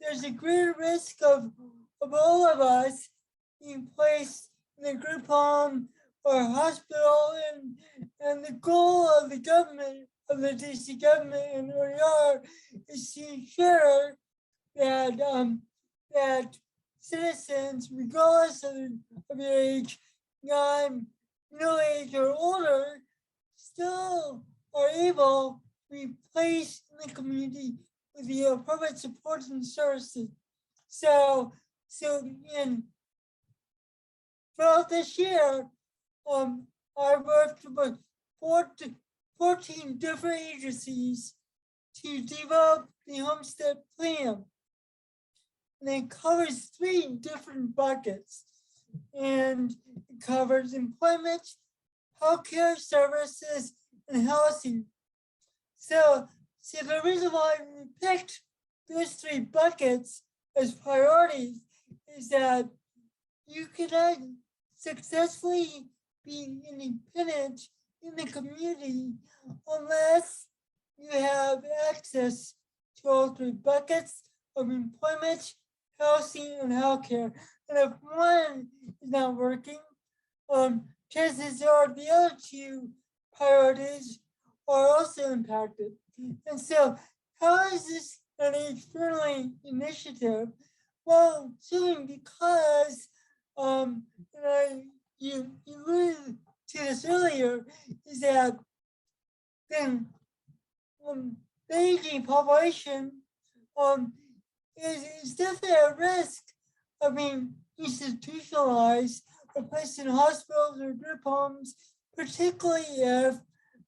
there's a greater risk of all of us being placed in a group home or hospital, and the goal of the government, of the DC government and ODR, is to ensure that citizens, regardless of their age, middle age or older, still are able to be placed in the community with the appropriate supports and services. So throughout this year, I worked with 14 different agencies to develop the Homestead Plan. And it covers 3 different buckets. And it covers employment, healthcare services, and housing. So the reason why we picked those 3 buckets as priorities is that you cannot successfully be independent in the community unless you have access to all 3 buckets of employment, housing, and healthcare. And if one is not working, chances are the other 2 priorities are also impacted. And so, how is this an age-friendly initiative? Well, simply because, you alluded to this earlier, is that then the aging population is definitely at risk of being institutionalized or placed in hospitals or group homes, particularly if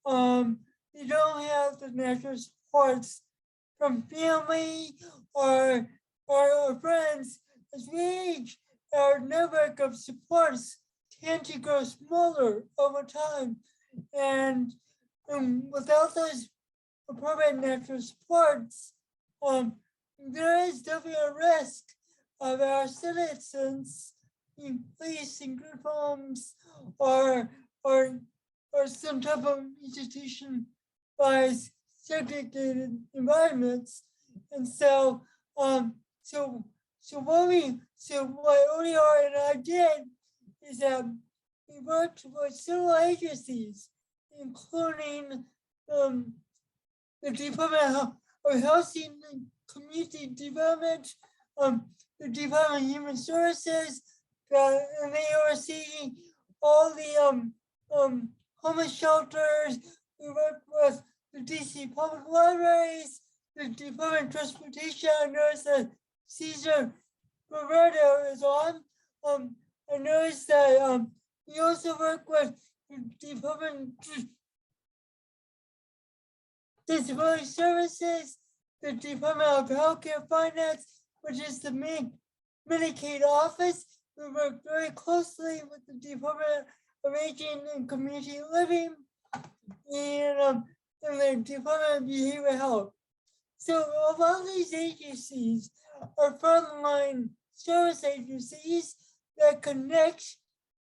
you don't have the natural supports from family or friends. As we age, our network of supports tend to grow smaller over time, and without those appropriate natural supports, there is definitely a risk of our citizens being placed in group homes or some type of institution by segregated environments. And so, so what ODR and I did is that we worked with several agencies, including the Department of Housing and Community Development, the Department of Human Services, and they oversee all the homeless shelters. We work with the DC Public Libraries, the Department of Transportation. I noticed that Cesar Roberto is on. I noticed that we also work with the Department of Disability Services, the Department of Healthcare Finance, which is the main Medicaid office. We work very closely with the Department of Aging and Community Living and the Department of Behavioral Health. So a lot of these agencies are frontline service agencies that connect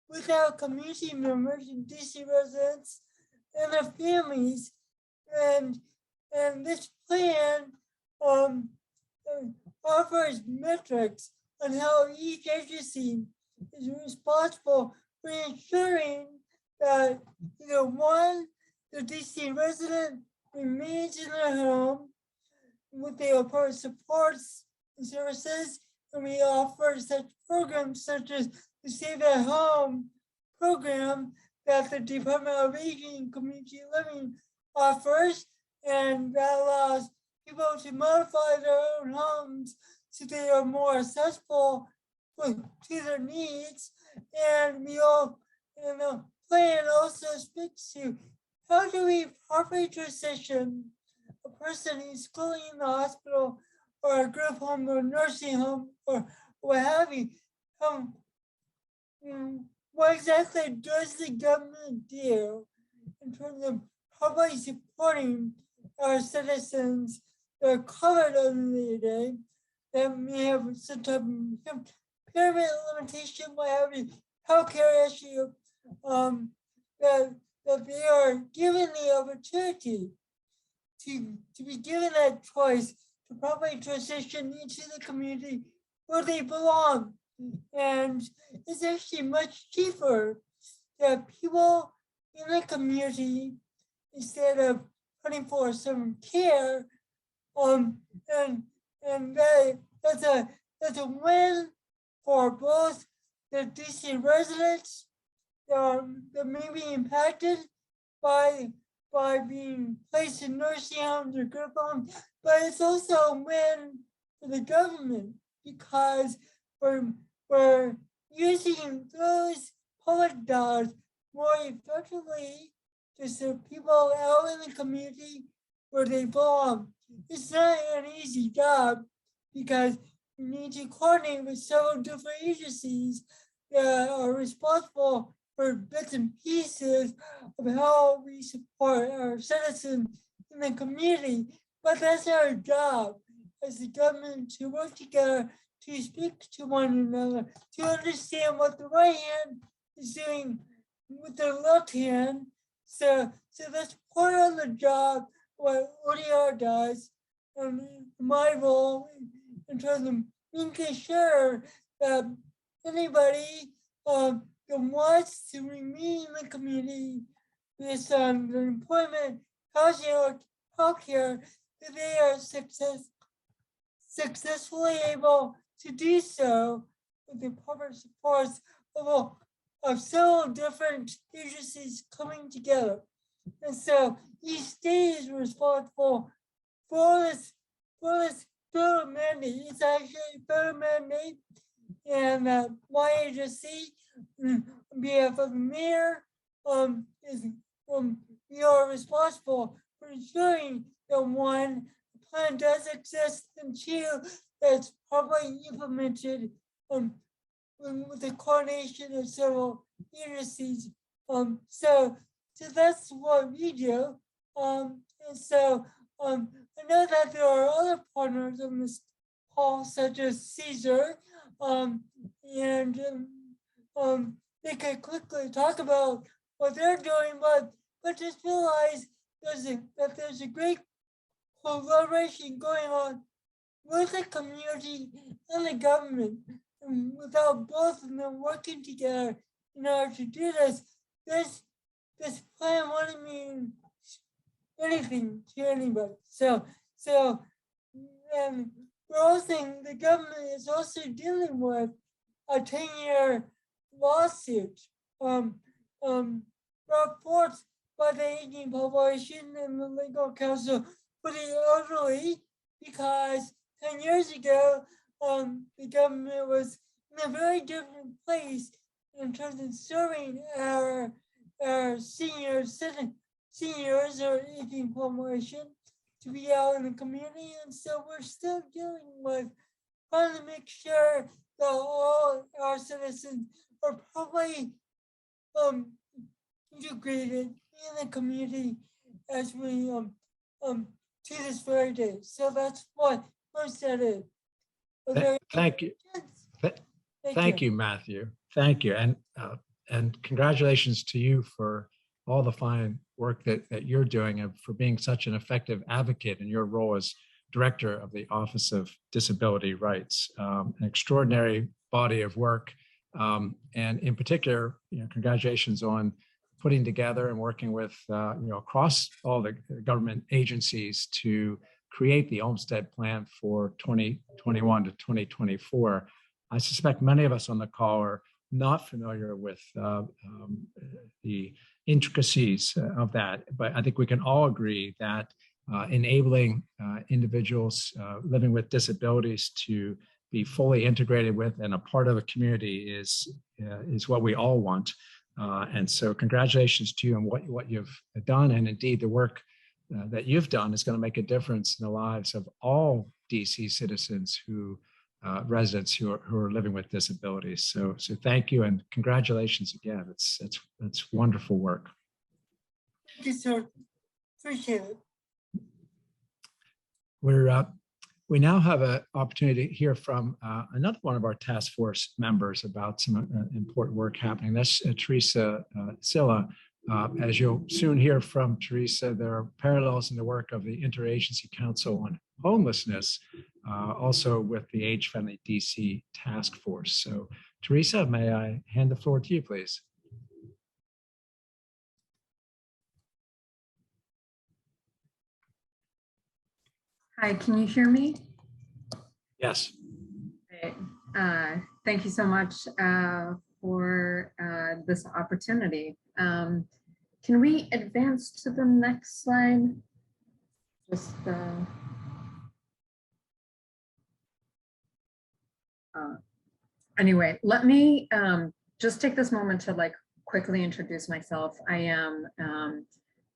with our community members and DC residents and their families. And this plan offers metrics on how each agency is responsible for ensuring that, one, the DC resident remains in their home with the appropriate supports and services, and we offer such programs such as the Save at Home program that the Department of Aging and Community Living offers, and that allows people to modify their own homes so they are more accessible to their needs. And and the plan also speaks to how do we properly transition a person who's currently in the hospital or a group home or nursing home or what have you. What exactly does the government do in terms of properly supporting our citizens that are covered under the ADA that may have some type of pyramid limitation, what have you, healthcare issue, that they are given the opportunity to be given that choice to properly transition into the community where they belong. And it's actually much cheaper that people in the community, instead of putting for some care, and that's a win for both the DC residents that may be impacted by being placed in nursing homes or group homes, but it's also a win for the government because we're using those public dollars more effectively to serve people out in the community where they belong. It's not an easy job because we need to coordinate with several different agencies that are responsible for bits and pieces of how we support our citizens in the community. But that's our job as the government to work together, to speak to one another, to understand what the right hand is doing with the left hand. So that's part of the job, what ODR does, and my role in terms of making sure that anybody that wants to remain in the community with employment, housing, or healthcare, that they are successfully able to do so with the proper supports of several different agencies coming together. And so each state is responsible for this federal mandate. It's actually a federal mandate, and my agency, on behalf of the mayor, we are responsible for ensuring that one, the plan does exist, and two, that's properly implemented with the coordination of several agencies. So that's what we do. And so I know that there are other partners on this call, such as Caesar, and they can quickly talk about what they're doing, but just realize there's a great collaboration going on with the community and the government. And without both of them working together in order to do this plan wouldn't mean anything to anybody. So we're also, the government is also dealing with a 10-year lawsuit brought forth by the aging population and the legal counsel for the elderly, because 10 years ago, the government was in a very different place in terms of serving our seniors or aging population to be out in the community. And so we're still dealing with trying to make sure that all our citizens are probably integrated in the community as we to this very day. So that's what most that is. Thank you. Thank you, Matthew. Thank you. And congratulations to you for all the fine work that you're doing and for being such an effective advocate in your role as Director of the Office of Disability Rights. An extraordinary body of work. And in particular, congratulations on putting together and working with, across all the government agencies to create the Olmsted Plan for 2021 to 2024. I suspect many of us on the call are not familiar with the intricacies of that, but I think we can all agree that enabling individuals living with disabilities to be fully integrated with and a part of a community is what we all want. And so congratulations to you on what you've done, and indeed the work that you've done is going to make a difference in the lives of all DC citizens residents who are living with disabilities. So thank you and congratulations again. It's wonderful work. Thank you, sir. Appreciate it. We now have an opportunity to hear from another one of our task force members about some important work happening. That's Teresa Silla. As you'll soon hear from Teresa, there are parallels in the work of the Interagency Council on Homelessness, also with the AgeFriendly DC Task Force. So Teresa, may I hand the floor to you, please? Hi, can you hear me? Yes. Great. Thank you so much for this opportunity. Can we advance to the next slide? Just anyway, let me just take this moment to quickly introduce myself. I am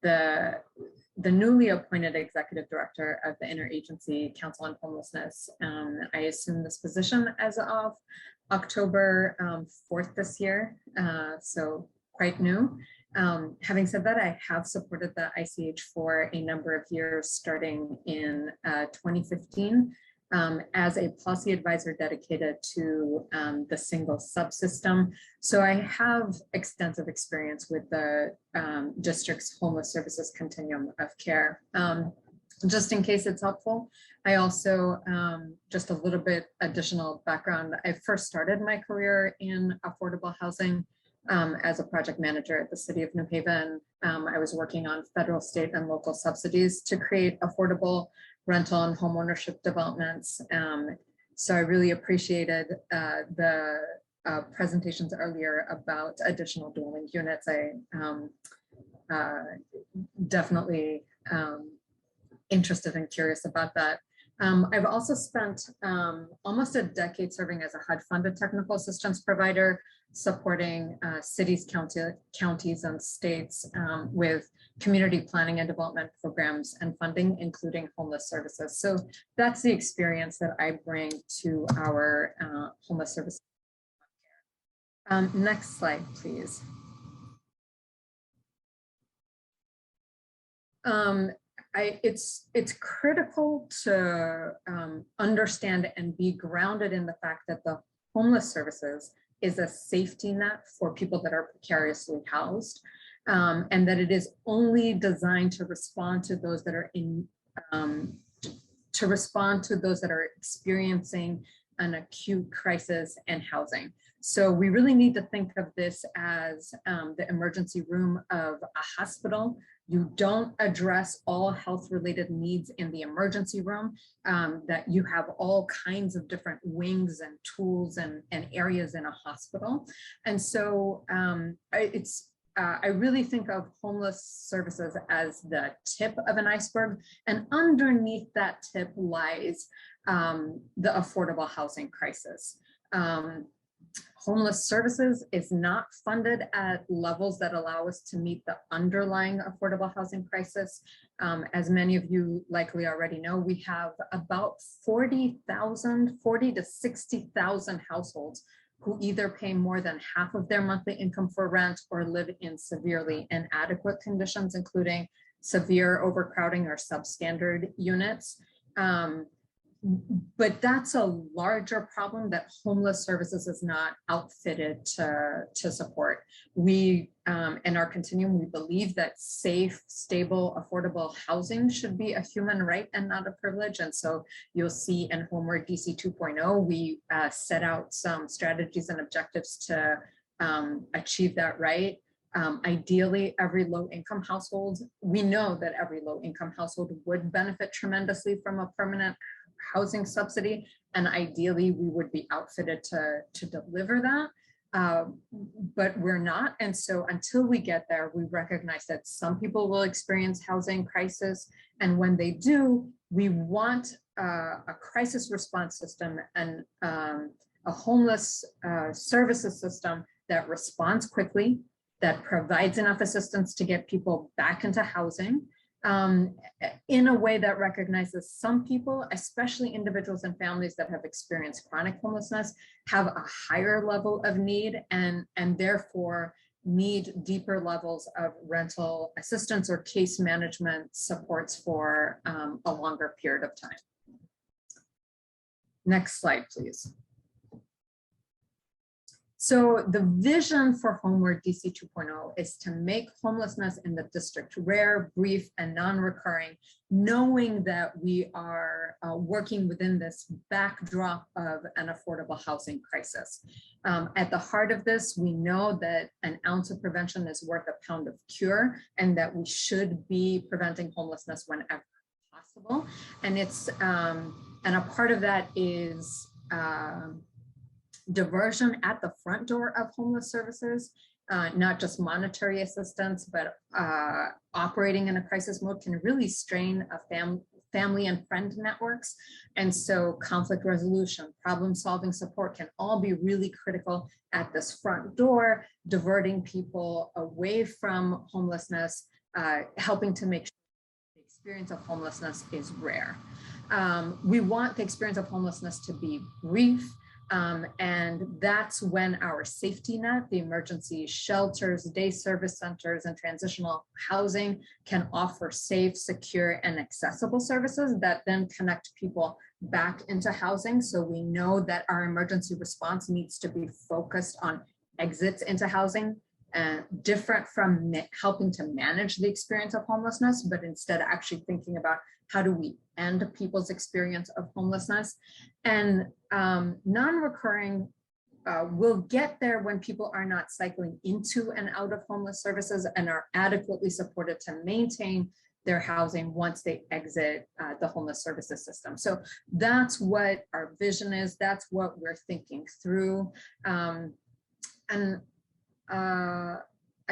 the newly appointed Executive Director of the Interagency Council on Homelessness. I assumed this position as of October 4th this year, so quite new. Having said that, I have supported the ICH for a number of years, starting in 2015 as a policy advisor dedicated to the single subsystem. So I have extensive experience with the district's homeless services continuum of care. Just in case it's helpful, I also, just a little bit additional background, I first started my career in affordable housing as a project manager at the City of New Haven. I was working on federal, state, and local subsidies to create affordable rental and home ownership developments. So I really appreciated the presentations earlier about additional dwelling units. I definitely interested and curious about that. I've also spent almost a decade serving as a HUD-funded technical assistance provider, supporting cities, counties, and states with community planning and development programs and funding, including homeless services. So that's the experience that I bring to our homeless services. Next slide, please. It's critical to understand and be grounded in the fact that the homeless services is a safety net for people that are precariously housed. and that it is only designed to respond to those that are experiencing an acute crisis in housing. So we really need to think of this as the emergency room of a hospital. You don't address all health-related needs in the emergency room, that you have all kinds of different wings and tools and areas in a hospital. And so I really think of homeless services as the tip of an iceberg, and underneath that tip lies the affordable housing crisis. Homeless services is not funded at levels that allow us to meet the underlying affordable housing crisis. As many of you likely already know, we have about 40 to 60,000 households who either pay more than half of their monthly income for rent or live in severely inadequate conditions, including severe overcrowding or substandard units. But that's a larger problem that homeless services is not outfitted to support. We, in our continuum, we believe that safe, stable, affordable housing should be a human right and not a privilege. And so you'll see in Homeward DC 2.0, we set out some strategies and objectives to achieve that right. Ideally, every low-income household, we know that every low-income household would benefit tremendously from a permanent housing subsidy, and ideally we would be outfitted to deliver that, but we're not. And so until we get there, we recognize that some people will experience housing crisis, and when they do, we want a crisis response system and a homeless services system that responds quickly, that provides enough assistance to get people back into housing, in a way that recognizes some people, especially individuals and families that have experienced chronic homelessness, have a higher level of need and therefore need deeper levels of rental assistance or case management supports for a longer period of time. Next slide, please. So the vision for Homeward DC 2.0 is to make homelessness in the district rare, brief, and non-recurring, knowing that we are working within this backdrop of an affordable housing crisis. At the heart of this, we know that an ounce of prevention is worth a pound of cure, and that we should be preventing homelessness whenever possible. And it's and a part of that is diversion at the front door of homeless services, not just monetary assistance, but operating in a crisis mode can really strain a family and friend networks. And so conflict resolution, problem solving support can all be really critical at this front door, diverting people away from homelessness, helping to make sure the experience of homelessness is rare. We want the experience of homelessness to be brief, and that's when our safety net, the emergency shelters, day service centers, and transitional housing can offer safe, secure, and accessible services that then connect people back into housing. So we know that our emergency response needs to be focused on exits into housing, different from helping to manage the experience of homelessness, but instead actually thinking about how do we end people's experience of homelessness. And non-recurring will get there when people are not cycling into and out of homeless services and are adequately supported to maintain their housing once they exit the homeless services system. So that's what our vision is. That's what we're thinking through. I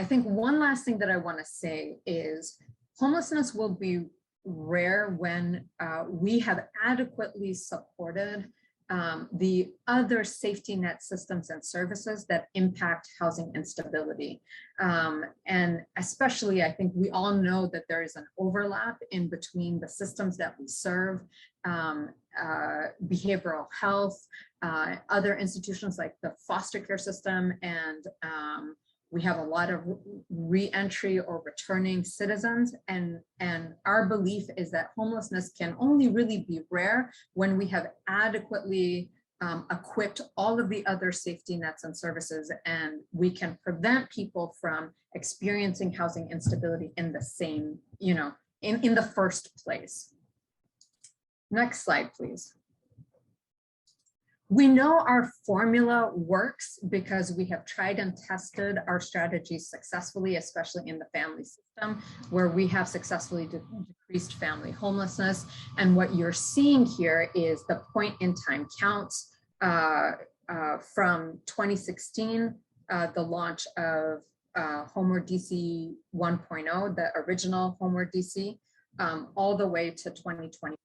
think one last thing that I want to say is homelessness will be rare when we have adequately supported the other safety net systems and services that impact housing instability. And especially, I think we all know that there is an overlap in between the systems that we serve, behavioral health, other institutions like the foster care system, and we have a lot of re-entry or returning citizens, and our belief is that homelessness can only really be rare when we have adequately equipped all of the other safety nets and services, and we can prevent people from experiencing housing instability in the same, in the first place. Next slide, please. We know our formula works because we have tried and tested our strategies successfully, especially in the family system, where we have successfully decreased family homelessness. And what you're seeing here is the point in time counts from 2016, the launch of Homeward DC 1.0, the original Homeward DC, all the way to 2020.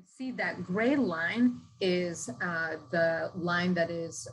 See that gray line is the line that is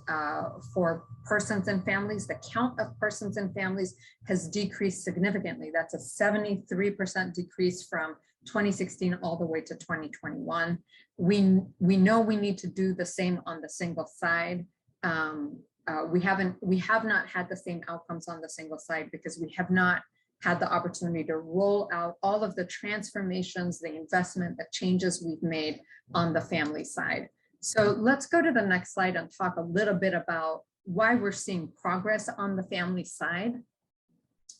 for persons and families. The count of persons and families has decreased significantly. That's a 73% decrease from 2016 all the way to 2021. We know we need to do the same on the single side. We have not had the same outcomes on the single side because we have not had the opportunity to roll out all of the transformations, the investment, the changes we've made on the family side. So let's go to the next slide and talk a little bit about why we're seeing progress on the family side.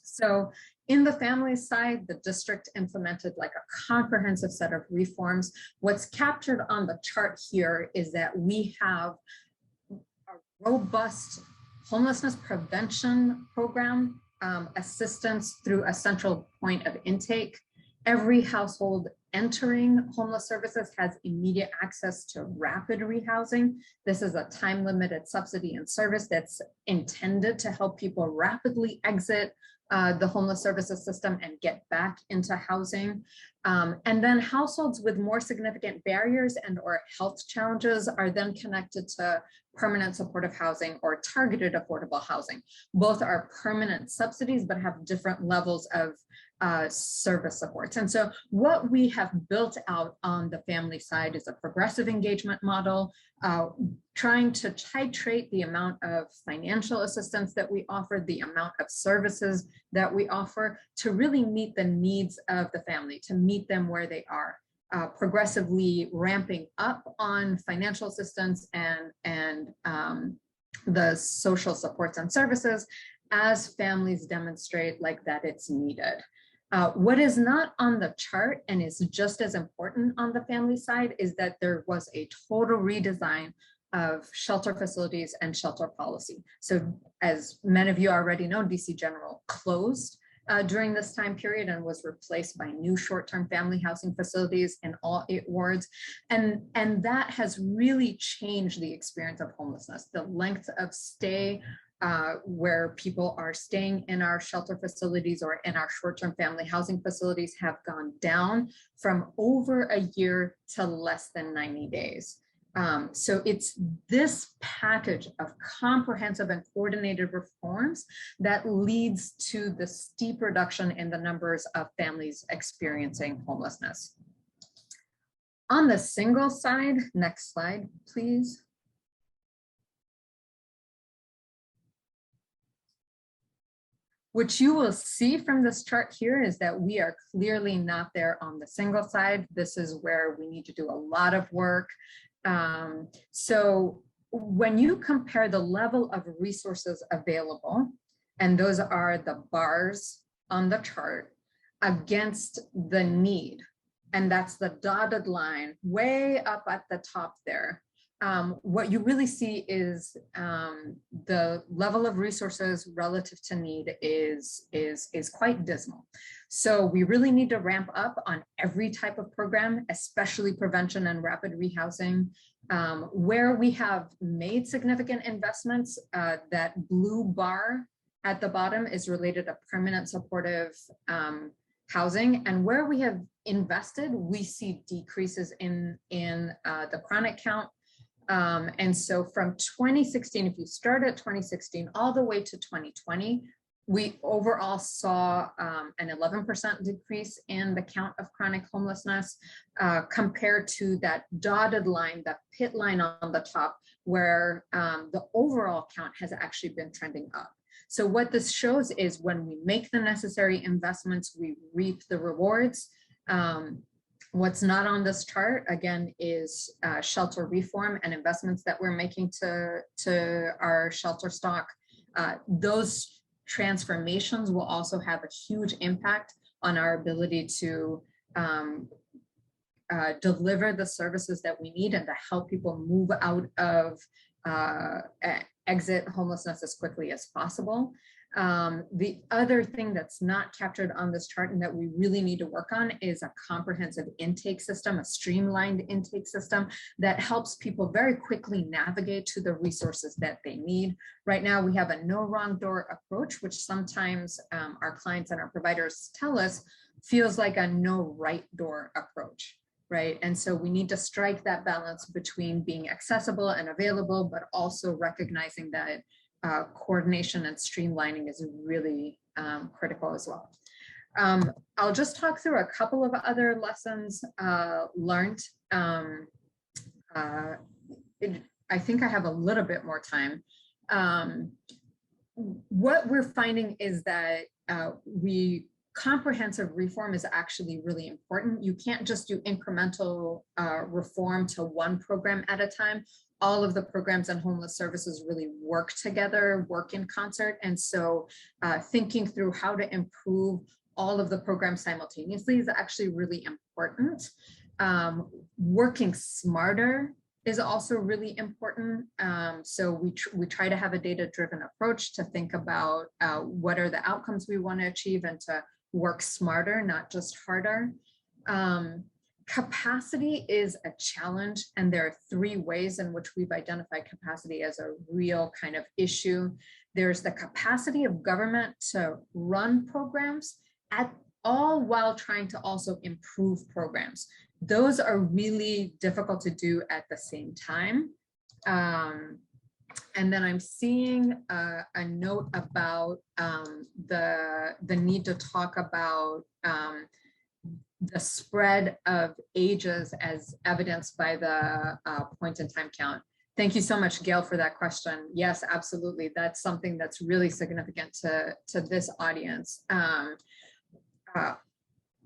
So in the family side, the district implemented like a comprehensive set of reforms. What's captured on the chart here is that we have a robust homelessness prevention program, assistance through a central point of intake. Every household entering homeless services has immediate access to rapid rehousing. This is a time-limited subsidy and service that's intended to help people rapidly exit the homeless services system and get back into housing. And then households with more significant barriers and or health challenges are then connected to permanent supportive housing or targeted affordable housing. Both are permanent subsidies, but have different levels of service supports. And so what we have built out on the family side is a progressive engagement model, trying to titrate the amount of financial assistance that we offer, the amount of services that we offer to really meet the needs of the family, to meet them where they are. Progressively ramping up on financial assistance and the social supports and services as families demonstrate like that it's needed. What is not on the chart and is just as important on the family side is that there was a total redesign of shelter facilities and shelter policy. So as many of you already know, DC General closed during this time period and was replaced by new short-term family housing facilities in all 8 wards. And that has really changed the experience of homelessness. The length of stay where people are staying in our shelter facilities or in our short-term family housing facilities have gone down from over a year to less than 90 days. So it's this package of comprehensive and coordinated reforms that leads to the steep reduction in the numbers of families experiencing homelessness. On the single side, next slide, please. What you will see from this chart here is that we are clearly not there on the single side. This is where we need to do a lot of work. So when you compare the level of resources available, and those are the bars on the chart, against the need, and that's the dotted line way up at the top there, what you really see is the level of resources relative to need is quite dismal. So we really need to ramp up on every type of program, especially prevention and rapid rehousing. Where we have made significant investments, that blue bar at the bottom is related to permanent supportive housing. And where we have invested, we see decreases in the chronic count. And so from 2016, if you start at 2016 all the way to 2020, we overall saw an 11% decrease in the count of chronic homelessness compared to that dotted line, that pit line on the top, where the overall count has actually been trending up. So what this shows is when we make the necessary investments, we reap the rewards. What's not on this chart, again, is shelter reform and investments that we're making to our shelter stock. Those transformations will also have a huge impact on our ability to deliver the services that we need and to help people move out of exit homelessness as quickly as possible. The other thing that's not captured on this chart and that we really need to work on is a comprehensive intake system, a streamlined intake system that helps people very quickly navigate to the resources that they need. Right now, we have a no wrong door approach, which sometimes our clients and our providers tell us feels like a no right door approach, right? And so we need to strike that balance between being accessible and available, but also recognizing that coordination and streamlining is really critical as well. I'll just talk through a couple of other lessons learned. I think I have a little bit more time. What we're finding is that comprehensive reform is actually really important. You can't just do incremental reform to one program at a time. All of the programs and homeless services really work together, work in concert. And so thinking through how to improve all of the programs simultaneously is actually really important. Working smarter is also really important. So we try to have a data-driven approach to think about what are the outcomes we want to achieve and to work smarter, not just harder. Capacity is a challenge, and there are 3 ways in which we've identified capacity as a real kind of issue. There's the capacity of government to run programs all while trying to also improve programs. Those are really difficult to do at the same time. And then I'm seeing a note about the need to talk about the spread of ages as evidenced by the point in time count. Thank you so much, Gail, for that question. Yes, absolutely. That's something that's really significant to this audience.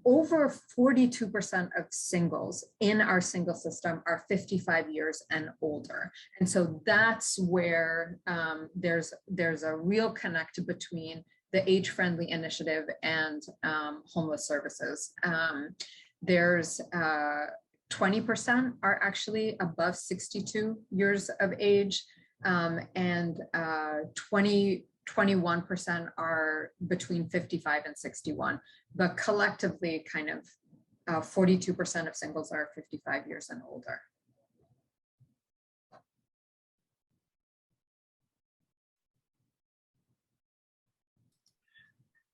Over 42% of singles in our single system are 55 years and older. And so that's where there's a real connect between the age-friendly initiative and homeless services. There's 20% are actually above 62 years of age, and 21% are between 55 and 61, but collectively kind of 42% of singles are 55 years and older.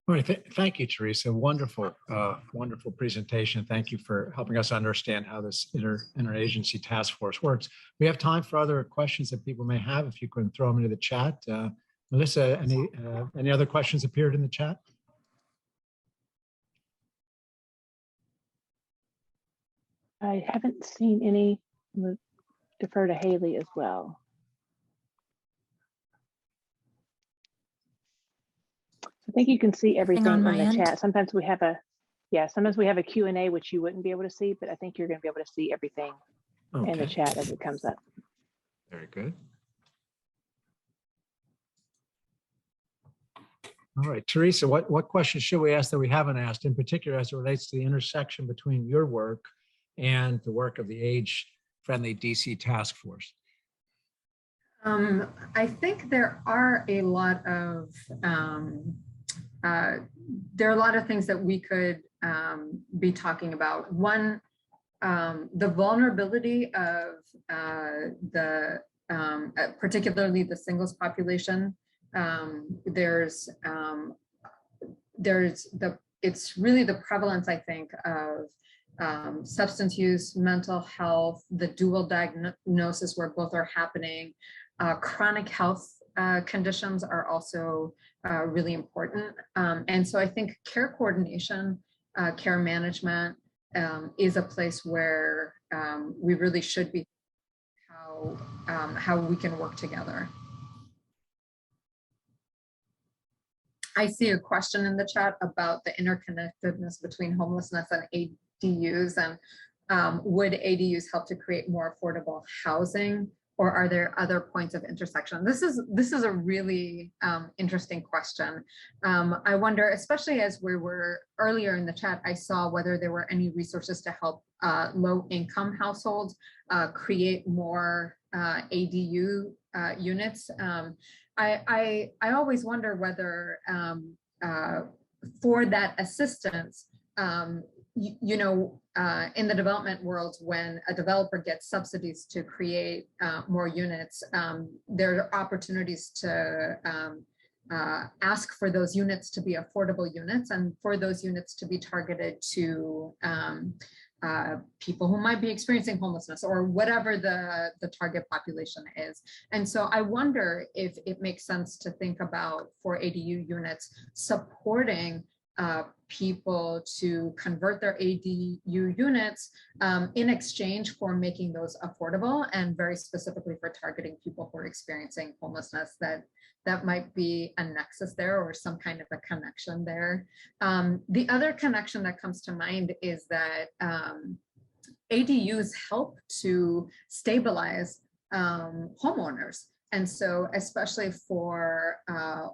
All right, thank you, Teresa. Wonderful, wonderful presentation. Thank you for helping us understand how this interagency task force works. We have time for other questions that people may have. If you can throw them into the chat. Melissa, any other questions appeared in the chat? I haven't seen any. We'll defer to Haley as well. I think you can see everything in the chat. Sometimes we have a, sometimes we have a Q&A, which you wouldn't be able to see, but I think you're going to be able to see everything in the chat as it comes up. Very good. All right, Teresa, what questions should we ask that we haven't asked, in particular as it relates to the intersection between your work and the work of the Age-Friendly DC Task Force? I think there are a lot of things that we could be talking about. One, the vulnerability of particularly the singles population. It's really the prevalence, I think, of substance use, mental health, the dual diagnosis where both are happening. Chronic health conditions are also really important. And so I think care coordination, care management is a place where we really should be how we can work together. I see a question in the chat about the interconnectedness between homelessness and ADUs, and would ADUs help to create more affordable housing, or are there other points of intersection? This is a really interesting question. I wonder, especially as we were earlier in the chat, I saw whether there were any resources to help low-income households create more ADU units. I always wonder whether for that assistance, in the development world, when a developer gets subsidies to create more units, there are opportunities to ask for those units to be affordable units, and for those units to be targeted to people who might be experiencing homelessness or whatever the target population is. And so I wonder if it makes sense to think about, for ADU units, supporting people to convert their ADU units in exchange for making those affordable, and very specifically for targeting people who are experiencing homelessness, that might be a nexus there or some kind of a connection there. The other connection that comes to mind is that ADUs help to stabilize homeowners. And so especially for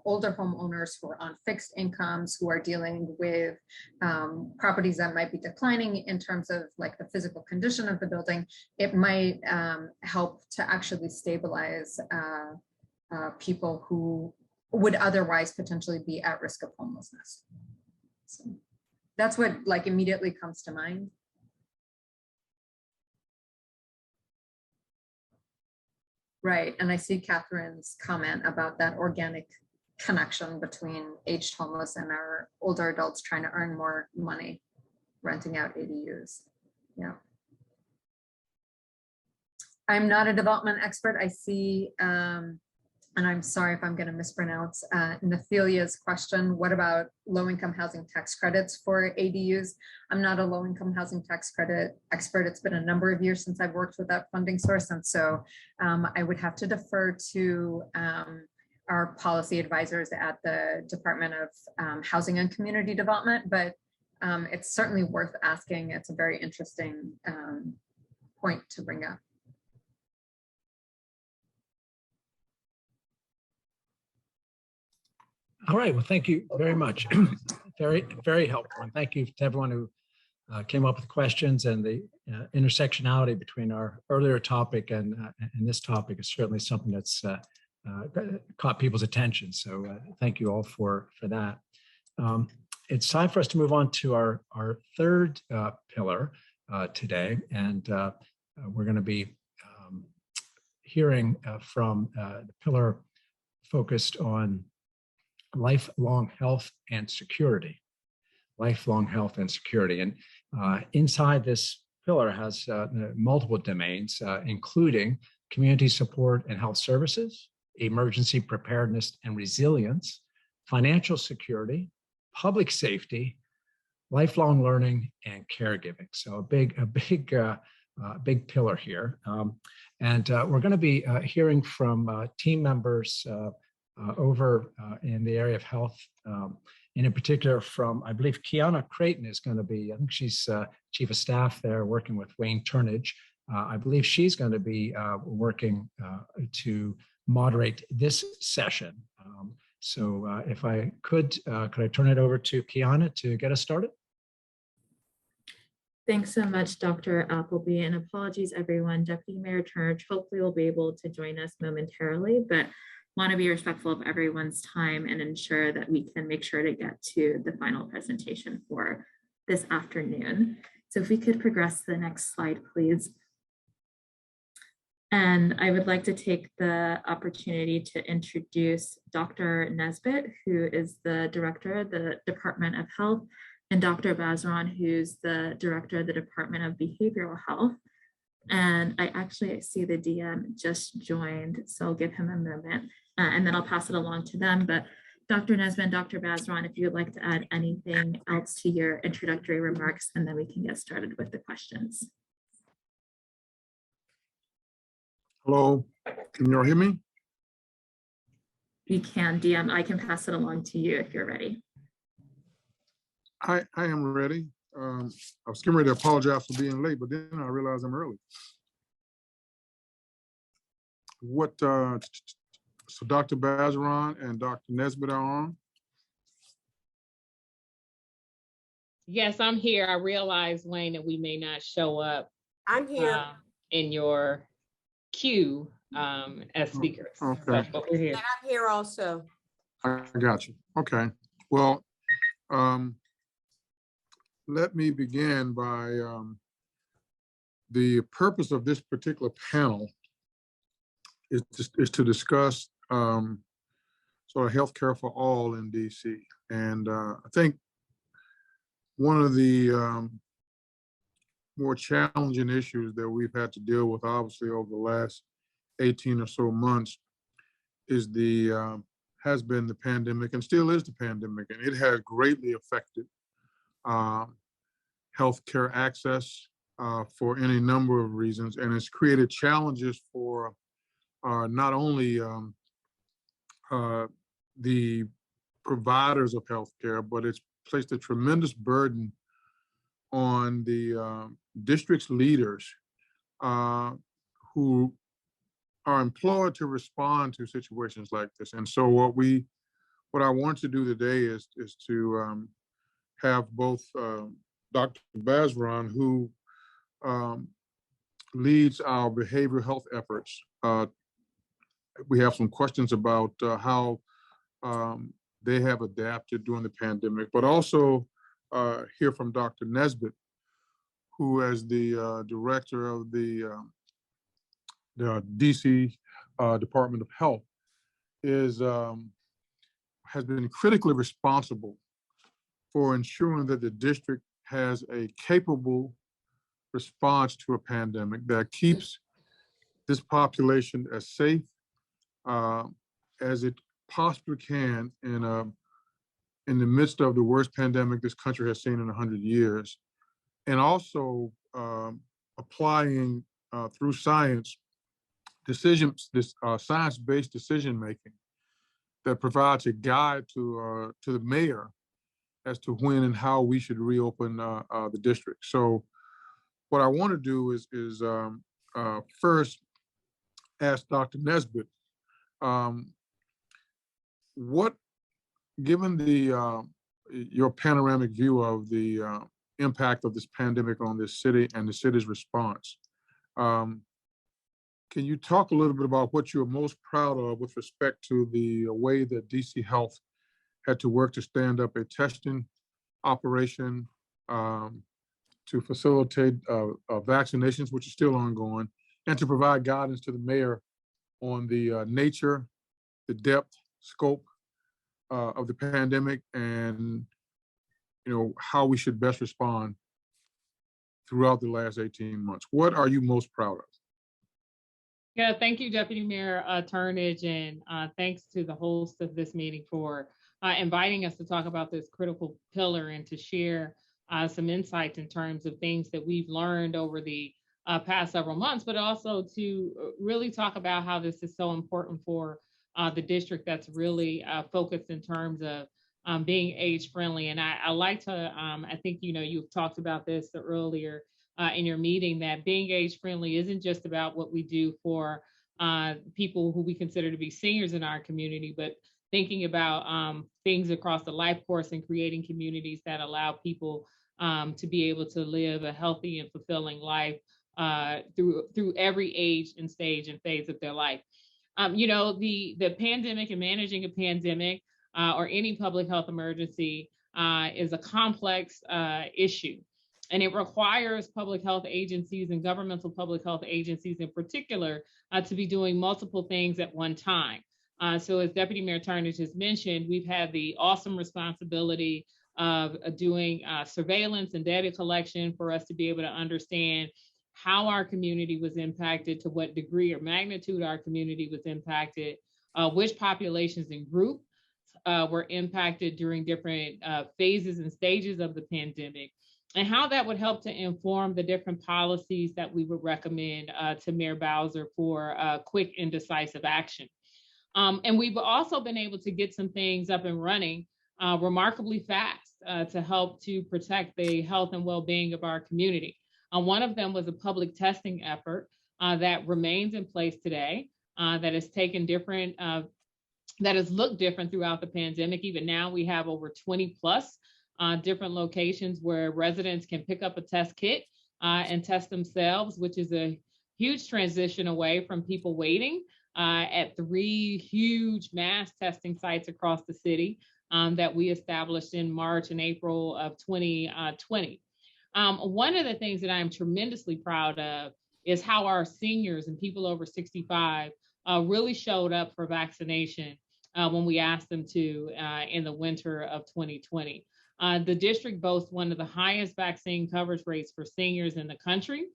older homeowners who are on fixed incomes, who are dealing with properties that might be declining in terms of like the physical condition of the building, it might help to actually stabilize people who would otherwise potentially be at risk of homelessness. So that's what like immediately comes to mind. Right, and I see Catherine's comment about that organic connection between aged homeless and our older adults trying to earn more money, renting out ADUs. Yeah. I'm not a development expert. I see, and I'm sorry if I'm going to mispronounce Nathalia's question. What about low-income housing tax credits for ADUs? I'm not a low-income housing tax credit expert. It's been a number of years since I've worked with that funding source. And so I would have to defer to our policy advisors at the Department of Housing and Community Development, but it's certainly worth asking. It's a very interesting point to bring up. All right, well, thank you very much. Very, very helpful. And thank you to everyone who came up with questions, and the intersectionality between our earlier topic and this topic is certainly something that's caught people's attention. So thank you all for that. It's time for us to move on to our third pillar today. And we're going to be hearing from the pillar focused on lifelong health and security. Lifelong health and security. And inside this pillar has multiple domains, including community support and health services, emergency preparedness and resilience, financial security, public safety, lifelong learning, and caregiving. So a big pillar here. And we're going to be hearing from team members over in the area of health, and in particular from, I believe, Kiana Creighton is going to be, I think she's chief of staff there working with Wayne Turnage. I believe she's going to be working to moderate this session. So if I could I turn it over to Kiana to get us started? Thanks so much, Dr. Appleby, and apologies, everyone. Deputy Mayor Turnage hopefully will be able to join us momentarily, but want to be respectful of everyone's time and ensure that we can make sure to get to the final presentation for this afternoon. So if we could progress to the next slide, please. And I would like to take the opportunity to introduce Dr. Nesbitt, who is the director of the Department of Health, and Dr. Bazran, who's the director of the Department of Behavioral Health. And I actually see the DM just joined, so I'll give him a moment and then I'll pass it along to them. But Dr. Nesbitt and Dr. Bazran, if you would like to add anything else to your introductory remarks, and then we can get started with the questions. Hello, can you all hear me? You can, DM, I can pass it along to you if you're ready. I am ready. I was getting ready to apologize for being late, but then I realized I'm early. So Dr. Bazaran and Dr. Nesbitt are on? Yes, I'm here. I realize, Wayne, that we may not show up. I'm here. In your queue as speakers. Okay. But we're here. And I'm here also. I got you. Okay. Well, let me begin by the purpose of this particular panel is to discuss sort of healthcare for all in DC. And I think one of the more challenging issues that we've had to deal with, obviously, over the last 18 or so months is has been the pandemic, and still is the pandemic, and it has greatly affected healthcare access for any number of reasons, and it's created challenges for not only the providers of healthcare, but it's placed a tremendous burden on the district's leaders who are employed to respond to situations like this. And so what I want to do today is to have both Dr. Bazaran, who leads our behavioral health efforts. We have some questions about how they have adapted during the pandemic, but also hear from Dr. Nesbitt, who as the director of the DC Department of Health has been critically responsible for ensuring that the district has a capable response to a pandemic that keeps this population as safe as it possibly can in the midst of the worst pandemic this country has seen in 100 years, and also applying through science science-based decision making that provides a guide to the mayor as to when and how we should reopen the district. So what I want to do is first ask Dr. Nesbitt, given your panoramic view of the impact of this pandemic on this city and the city's response, can you talk a little bit about what you're most proud of with respect to the way that DC Health had to work to stand up a testing operation to facilitate vaccinations, which is still ongoing, and to provide guidance to the mayor on the nature, the depth, scope of the pandemic, and how we should best respond throughout the last 18 months. What are you most proud of? Yeah, thank you, Deputy Mayor Turnage, and thanks to the host of this meeting for inviting us to talk about this critical pillar and to share some insights in terms of things that we've learned over the past several months, but also to really talk about how this is so important for the district that's really focused in terms of being age friendly. And I like to, I think, you've talked about this earlier in your meeting, that being age friendly isn't just about what we do for people who we consider to be seniors in our community, but thinking about things across the life course and creating communities that allow people to be able to live a healthy and fulfilling life through every age and stage and phase of their life. The pandemic and managing a pandemic or any public health emergency is a complex issue. And it requires public health agencies and governmental public health agencies in particular to be doing multiple things at one time. So as Deputy Mayor Turnage has mentioned, we've had the awesome responsibility of doing surveillance and data collection for us to be able to understand how our community was impacted, to what degree or magnitude our community was impacted, which populations and groups were impacted during different phases and stages of the pandemic, and how that would help to inform the different policies that we would recommend to Mayor Bowser for quick and decisive action. And we've also been able to get some things up and running remarkably fast. to help to protect the health and well-being of our community. One of them was a public testing effort that remains in place today, that has taken different, that has looked different throughout the pandemic. Even now, we have over 20 plus different locations where residents can pick up a test kit and test themselves, which is a huge transition away from people waiting at 3 huge mass testing sites across the city that we established in March and April of 2020. One of the things that I'm tremendously proud of is how our seniors and people over 65 really showed up for vaccination when we asked them to in the winter of 2020. The district boasts one of the highest vaccine coverage rates for seniors in the country.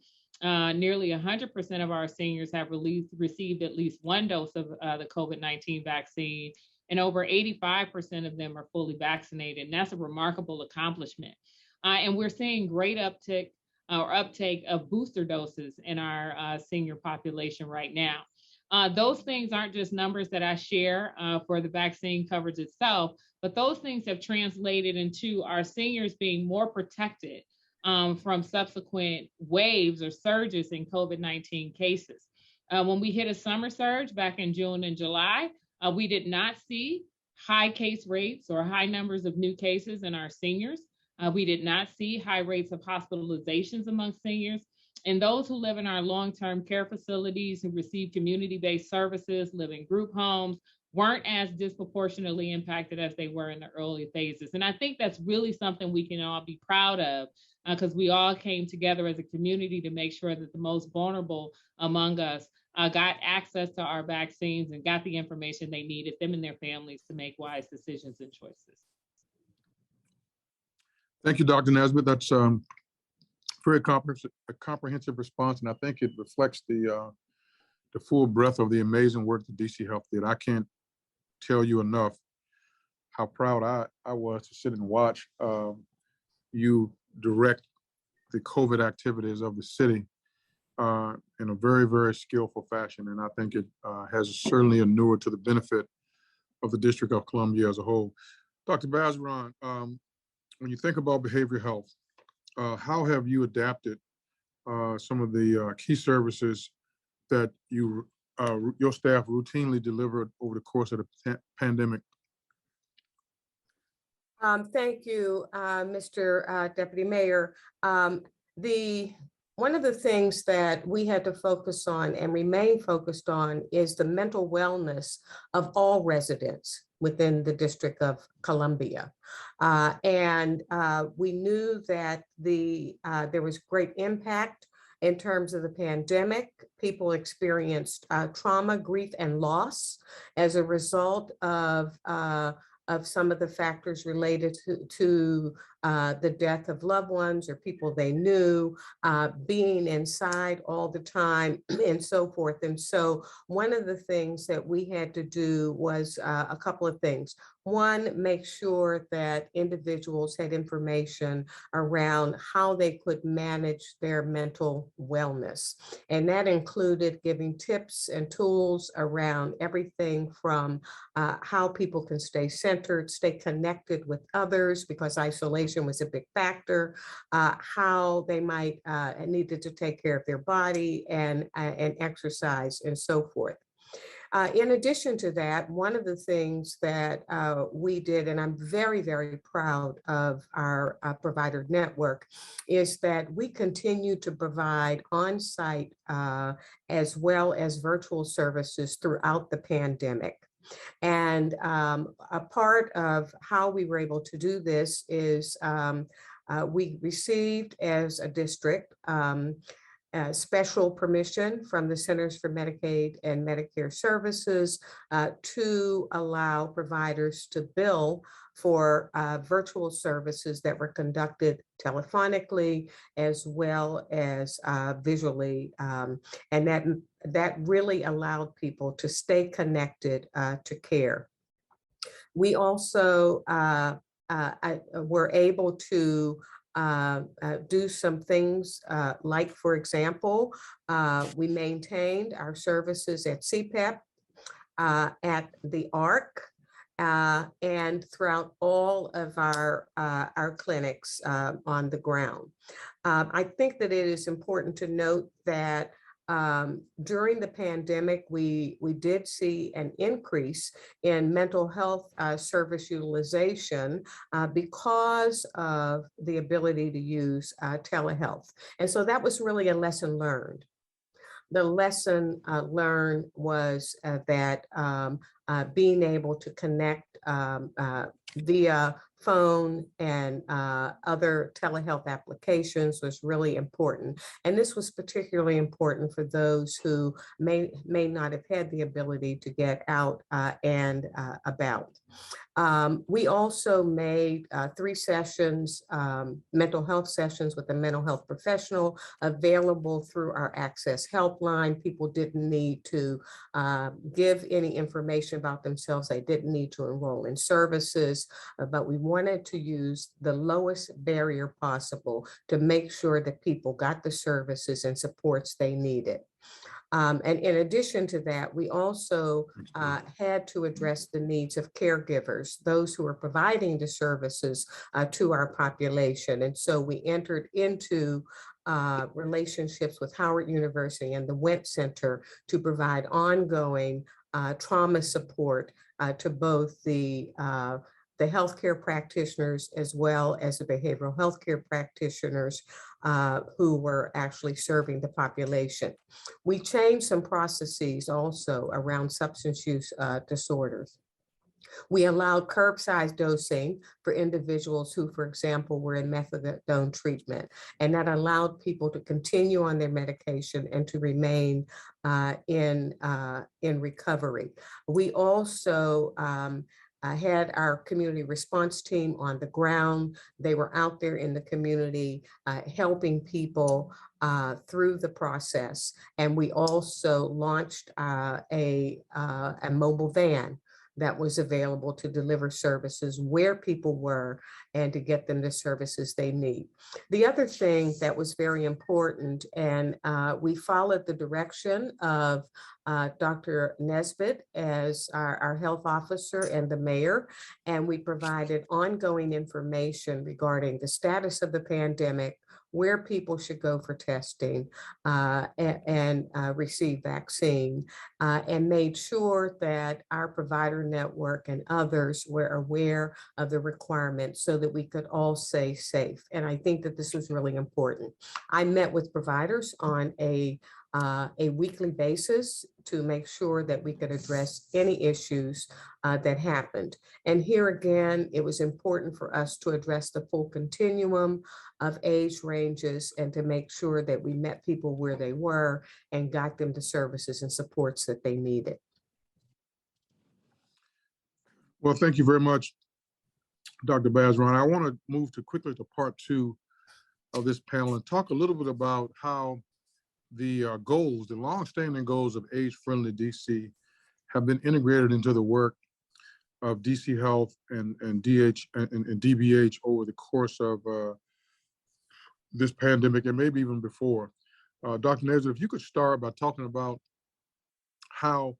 Nearly 100% of our seniors have received at least 1 dose of the COVID-19 vaccine, and over 85% of them are fully vaccinated. And that's a remarkable accomplishment. And we're seeing great uptake of booster doses in our senior population right now. Those things aren't just numbers that I share for the vaccine coverage itself, but those things have translated into our seniors being more protected from subsequent waves or surges in COVID-19 cases. When we hit a summer surge back in June and July, we did not see high case rates or high numbers of new cases in our seniors. We did not see high rates of hospitalizations among seniors. And those who live in our long-term care facilities, who receive community-based services, live in group homes, weren't as disproportionately impacted as they were in the early phases. And I think that's really something we can all be proud of, because we all came together as a community to make sure that the most vulnerable among us got access to our vaccines and got the information they needed, them and their families, to make wise decisions and choices. Thank you, Dr. Nesbitt. That's very comprehensive response, and I think it reflects the full breadth of the amazing work that DC Health did. I can't tell you enough how proud I was to sit and watch you direct the COVID activities of the city in a very, very skillful fashion. And I think it has certainly inured to the benefit of the District of Columbia as a whole. Dr. Bazran, when you think about behavioral health, how have you adapted some of the key services that your staff routinely delivered over the course of the pandemic? Thank you, Mr. Deputy Mayor. One of the things that we had to focus on and remain focused on is the mental wellness of all residents within the District of Columbia. And we knew that there was great impact in terms of the pandemic. People experienced trauma, grief, and loss as a result of some of the factors related to the death of loved ones or people they knew, being inside all the time, and so forth. And so one of the things that we had to do was a couple of things. One, make sure that individuals had information around how they could manage their mental wellness. And that included giving tips and tools around everything from how people can stay centered, stay connected with others, because isolation was a big factor, how they might needed to take care of their body and exercise and so forth. In addition to that, one of the things that we did, and I'm very, very proud of our provider network, is that we continue to provide on-site as well as virtual services throughout the pandemic. And a part of how we were able to do this is we received as a district special permission from the Centers for Medicaid and Medicare Services to allow providers to bill for virtual services that were conducted telephonically as well as visually. And that really allowed people to stay connected to care. We also were able to do some things like, for example, we maintained our services at CPEP, at the ARC, and throughout all of our clinics on the ground. I think that it is important to note that during the pandemic, we did see an increase in mental health service utilization because of the ability to use telehealth. And so that was really a lesson learned. The lesson learned was that being able to connect via phone and other telehealth applications was really important. And this was particularly important for those who may not have had the ability to get out and about. We also made 3 sessions, mental health sessions with a mental health professional available through our Access helpline. People didn't need to give any information about themselves. They didn't need to enroll in services, but we wanted to use the lowest barrier possible to make sure that people got the services and supports they needed. And in addition to that, we also had to address the needs of caregivers, those who are providing the services to our population. And so we entered into relationships with Howard University and the Went Center to provide ongoing trauma support to both the healthcare practitioners as well as the behavioral healthcare practitioners who were actually serving the population. We changed some processes also around substance use disorders. We allowed curbside dosing for individuals who, for example, were in methadone treatment, and that allowed people to continue on their medication and to remain in recovery. We also had our community response team on the ground. They were out there in the community helping people through the process. And we also launched a mobile van that was available to deliver services where people were and to get them the services they need. The other thing that was very important, and we followed the direction of Dr. Nesbitt as our health officer and the mayor, and we provided ongoing information regarding the status of the pandemic, where people should go for testing and receive vaccine, and made sure that our provider network and others were aware of the requirements so that we could all stay safe. And I think that this was really important. I met with providers on a weekly basis to make sure that we could address any issues that happened. And here again, it was important for us to address the full continuum of age ranges and to make sure that we met people where they were and got them the services and supports that they needed. Well, thank you very much, Dr. Bazran. I want to move quickly to part 2 of this panel and talk a little bit about how the goals, the longstanding goals of AgeFriendly DC have been integrated into the work of DC Health and DBH over the course of this pandemic and maybe even before. Dr. Nesbitt, if you could start by talking about how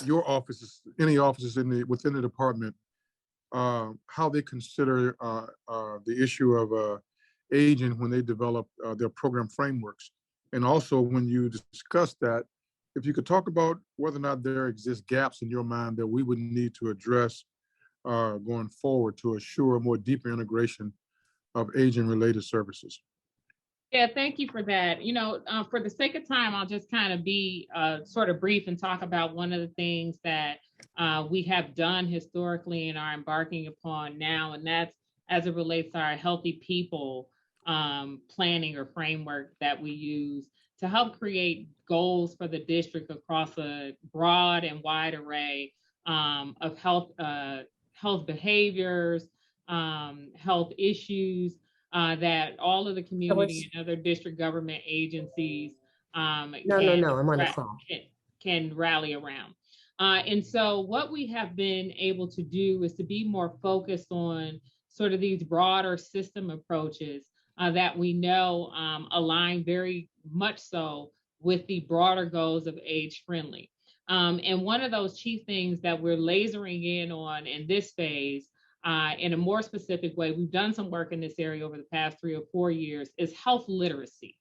your offices, any offices within the department, how they consider the issue of aging when they develop their program frameworks. And also when you discuss that, if you could talk about whether or not there exist gaps in your mind that we would need to address going forward to assure a more deeper integration of aging-related services. Yeah, thank you for that. You know, for the sake of time, I'll just kind of be sort of brief and talk about one of the things that we have done historically and are embarking upon now, and that's as it relates to our healthy people planning or framework that we use to help create goals for the district across a broad and wide array of health behaviors, health issues that all of the community and other district government agencies I'm on the phone. Can rally around. And so what we have been able to do is to be more focused on sort of these broader system approaches that we know align very much so with the broader goals of AgeFriendly. And one of those chief things that we're lasering in on in this phase, in a more specific way, we've done some work in this area over the past 3 or 4 years, is health literacy.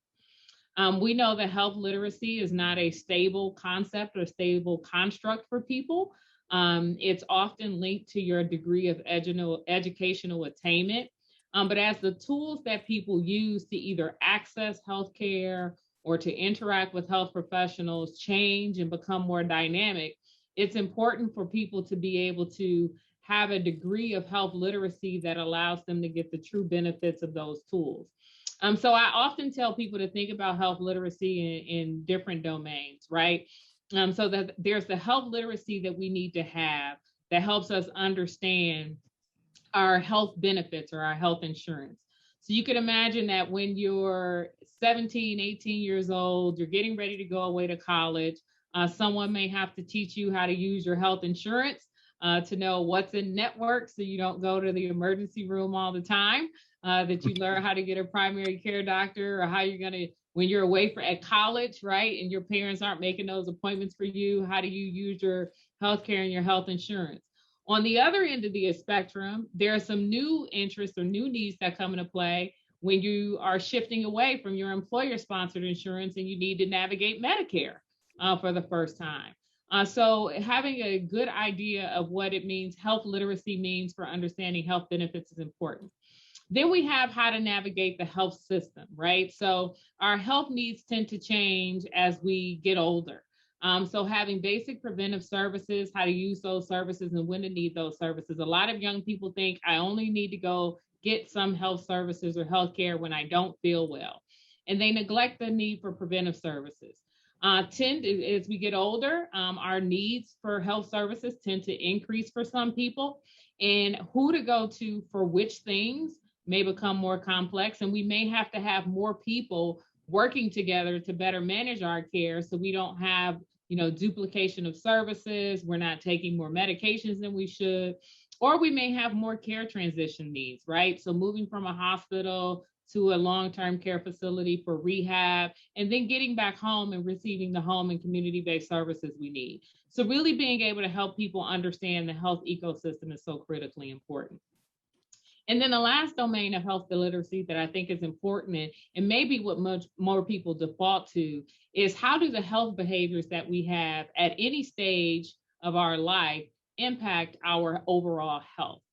We know that health literacy is not a stable concept or stable construct for people. It's often linked to your degree of educational attainment. But as the tools that people use to either access healthcare or to interact with health professionals change and become more dynamic, it's important for people to be able to have a degree of health literacy that allows them to get the true benefits of those tools. So I often tell people to think about health literacy in different domains, right? So that there's the health literacy that we need to have that helps us understand our health benefits or our health insurance. So you can imagine that when you're 17, 18 years old, you're getting ready to go away to college, someone may have to teach you how to use your health insurance, to know what's in network so you don't go to the emergency room all the time, that you learn how to get a primary care doctor, or how you're going to, when you're away at college, right, and your parents aren't making those appointments for you, how do you use your healthcare and your health insurance? On the other end of the spectrum, there are some new interests or new needs that come into play when you are shifting away from your employer-sponsored insurance and you need to navigate Medicare for the first time. So having a good idea of what it means, health literacy means for understanding health benefits is important. Then we have how to navigate the health system, right? So our health needs tend to change as we get older. So having basic preventive services, how to use those services and when to need those services. A lot of young people think I only need to go get some health services or healthcare when I don't feel well. And they neglect the need for preventive services. As we get older, our needs for health services tend to increase for some people, and who to go to for which things may become more complex. And we may have to have more people working together to better manage our care so we don't have duplication of services, we're not taking more medications than we should, or we may have more care transition needs, right? So moving from a hospital to a long-term care facility for rehab, and then getting back home and receiving the home and community-based services we need. So really being able to help people understand the health ecosystem is so critically important. And then the last domain of health literacy that I think is important, and maybe what much more people default to, is how do the health behaviors that we have at any stage of our life impact our overall health?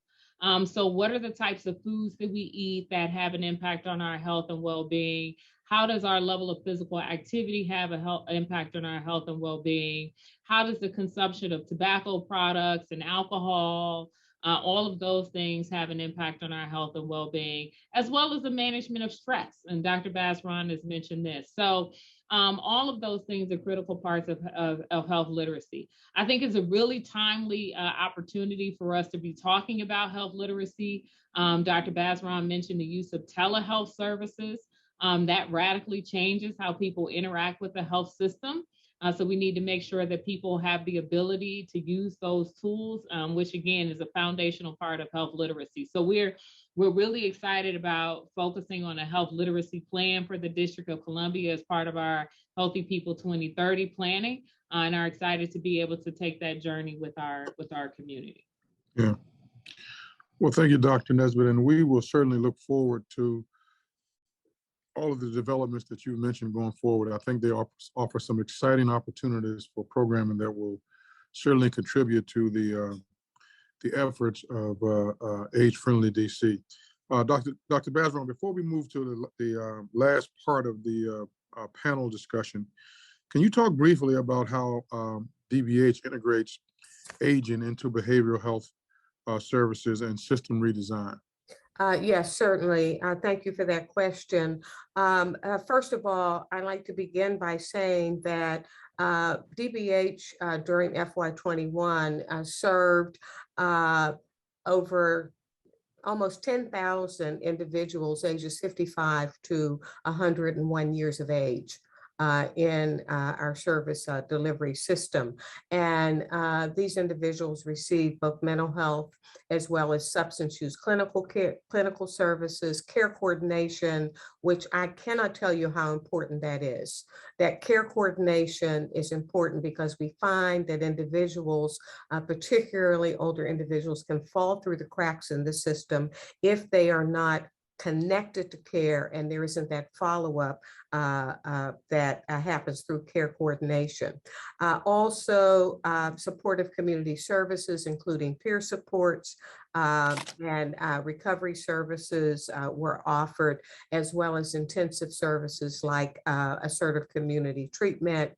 So what are the types of foods that we eat that have an impact on our health and well-being? How does our level of physical activity have an impact on our health and well-being? How does the consumption of tobacco products and alcohol, all of those things have an impact on our health and well-being, as well as the management of stress. And Dr. Basron has mentioned this. So all of those things are critical parts of health literacy. I think it's a really timely opportunity for us to be talking about health literacy. Dr. Basron mentioned the use of telehealth services. That radically changes how people interact with the health system. So we need to make sure that people have the ability to use those tools, which again is a foundational part of health literacy. So we're really excited about focusing on a health literacy plan for the District of Columbia as part of our Healthy People 2030 planning, and are excited to be able to take that journey with our community. Yeah. Well, thank you, Dr. Nesbitt, and we will certainly look forward to all of the developments that you mentioned going forward. I think they offer some exciting opportunities for programming that will certainly contribute to the efforts of AgeFriendly DC. Dr. Basron, before we move to the last part of the panel discussion, can you talk briefly about how DBH integrates aging into behavioral health services and system redesign? Yes, certainly. Thank you for that question. First of all, I'd like to begin by saying that DBH during FY21 served over almost 10,000 individuals ages 55 to 101 years of age. in our service delivery system. And these individuals receive both mental health as well as substance use clinical care, clinical services, care coordination, which I cannot tell you how important that is. That care coordination is important because we find that individuals, particularly older individuals, can fall through the cracks in the system if they are not connected to care and there isn't that follow-up that happens through care coordination. Also, supportive community services, including peer supports and recovery services were offered, as well as intensive services like assertive community treatment,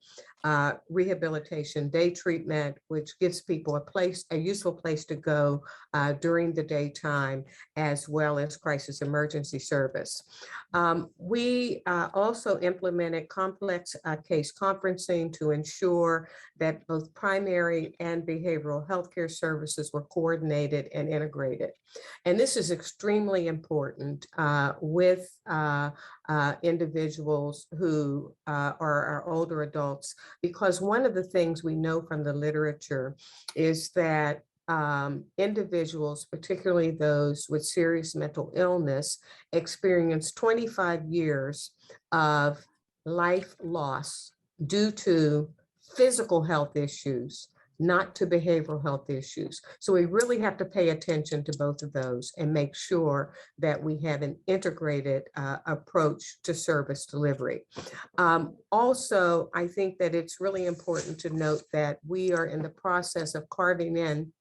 rehabilitation day treatment, which gives people a useful place to go during the daytime, as well as crisis emergency service. We also implemented complex case conferencing to ensure that both primary and behavioral healthcare services were coordinated and integrated. And this is extremely important with individuals who are older adults, because one of the things we know from the literature is that individuals, particularly those with serious mental illness, experience 25 years of life loss due to physical health issues, not to behavioral health issues. So we really have to pay attention to both of those and make sure that we have an integrated approach to service delivery. Also, I think that it's really important to note that we are in the process of carving in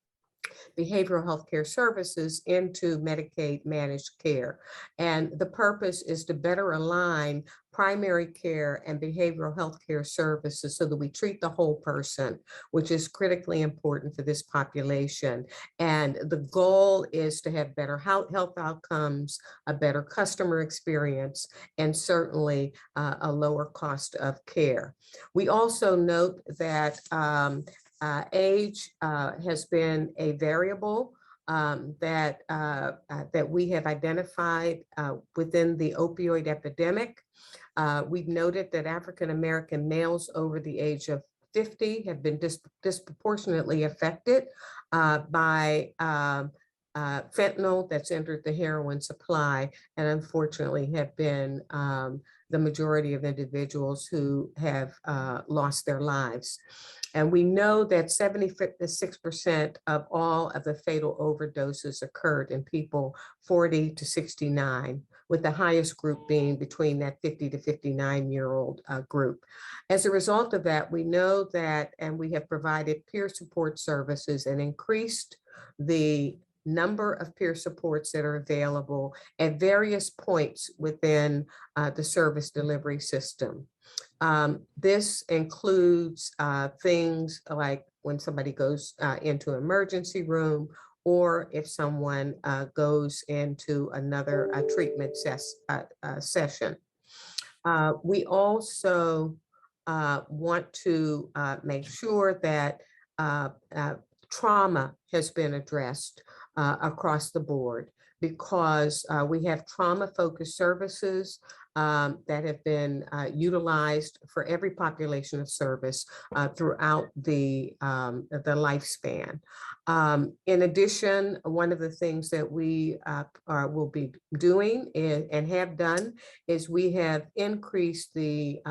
behavioral health care services into Medicaid managed care. And the purpose is to better align primary care and behavioral health care services so that we treat the whole person, which is critically important for this population. And the goal is to have better health outcomes, a better customer experience, and certainly a lower cost of care. We also note that age has been a variable that we have identified within the opioid epidemic. We've noted that African-American males over the age of 50 have been disproportionately affected by fentanyl that's entered the heroin supply, and unfortunately have been the majority of individuals who have lost their lives. And we know that 76% of all of the fatal overdoses occurred in people 40 to 69, with the highest group being between that 50 to 59-year-old group. As a result of that, we know that, and we have provided peer support services and increased the number of peer supports that are available at various points within the service delivery system. This includes things like when somebody goes into an emergency room, or if someone goes into another treatment session. We also want to make sure that trauma has been addressed across the board, because we have trauma-focused services that have been utilized for every population of service throughout the lifespan. In addition, one of the things that we will be doing and have done is we have increased the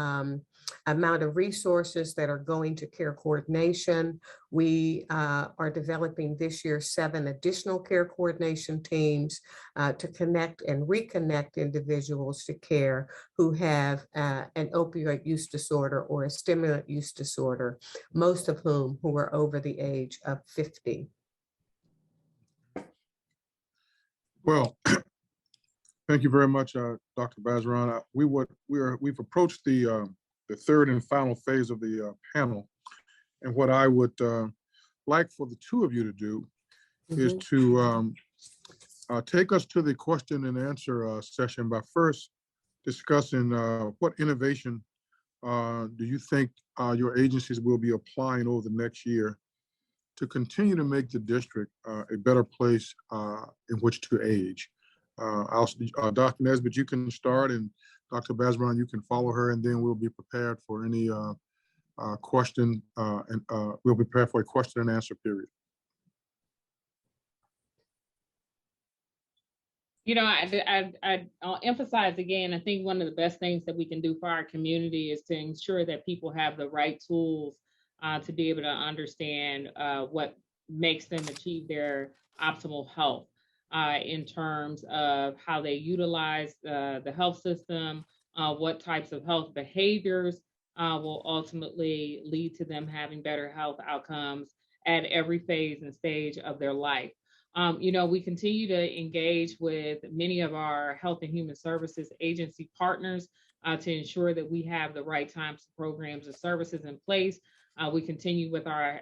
amount of resources that are going to care coordination. We are developing this year 7 additional care coordination teams to connect and reconnect individuals to care who have an opioid use disorder or a stimulant use disorder, most of whom who are over the age of 50. Well, thank you very much, Dr. Bazran. We've approached the third and final phase of the panel. And what I would like for the two of you to do is to take us to the question and answer session by first discussing what innovation do you think your agencies will be applying over the next year to continue to make the district a better place in which to age. Dr. Nesbitt, you can start, and Dr. Bazran, you can follow her, and then we'll be prepared for any question, and we'll be prepared for a question and answer period. You know, I'll emphasize again, I think one of the best things that we can do for our community is to ensure that people have the right tools to be able to understand what makes them achieve their optimal health in terms of how they utilize the health system, what types of health behaviors will ultimately lead to them having better health outcomes at every phase and stage of their life. You know, we continue to engage with many of our health and human services agency partners to ensure that we have the right types of programs and services in place. We continue with our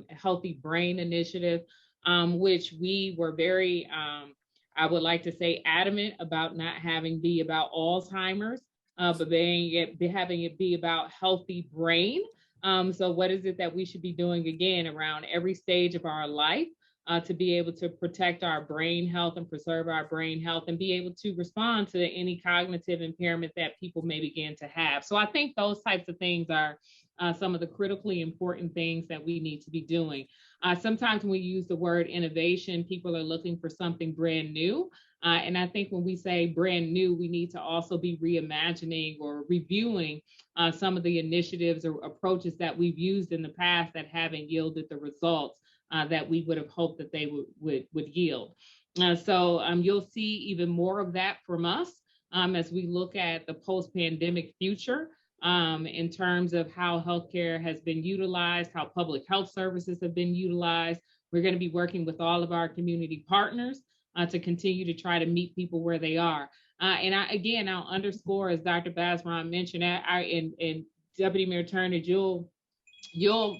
Healthy Brain Initiative, which we were very, I would like to say, adamant about not having be about Alzheimer's, but having it be about healthy brain. So what is it that we should be doing again around every stage of our life to be able to protect our brain health and preserve our brain health and be able to respond to any cognitive impairment that people may begin to have. So I think those types of things are some of the critically important things that we need to be doing. Sometimes when we use the word innovation, people are looking for something brand new. And I think when we say brand new, we need to also be reimagining or reviewing some of the initiatives or approaches that we've used in the past that haven't yielded the results that we would have hoped that they would yield. So you'll see even more of that from us as we look at the post-pandemic future in terms of how healthcare has been utilized, how public health services have been utilized. We're going to be working with all of our community partners to continue to try to meet people where they are. And I'll underscore, as Dr. Bazran mentioned, and Deputy Mayor Turner, you'll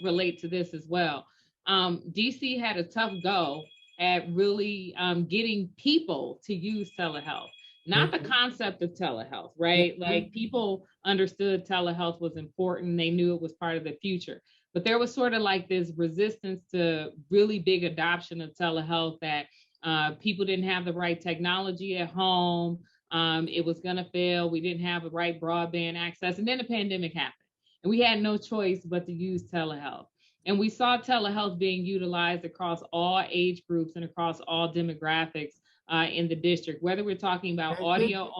relate to this as well. DC had a tough go at really getting people to use telehealth, not the concept of telehealth, right? Like people understood telehealth was important. They knew it was part of the future, but there was sort of like this resistance to really big adoption of telehealth that people didn't have the right technology at home. It was going to fail. We didn't have the right broadband access. And then the pandemic happened and we had no choice but to use telehealth. And we saw telehealth being utilized across all age groups and across all demographics in the district, whether we're talking about audio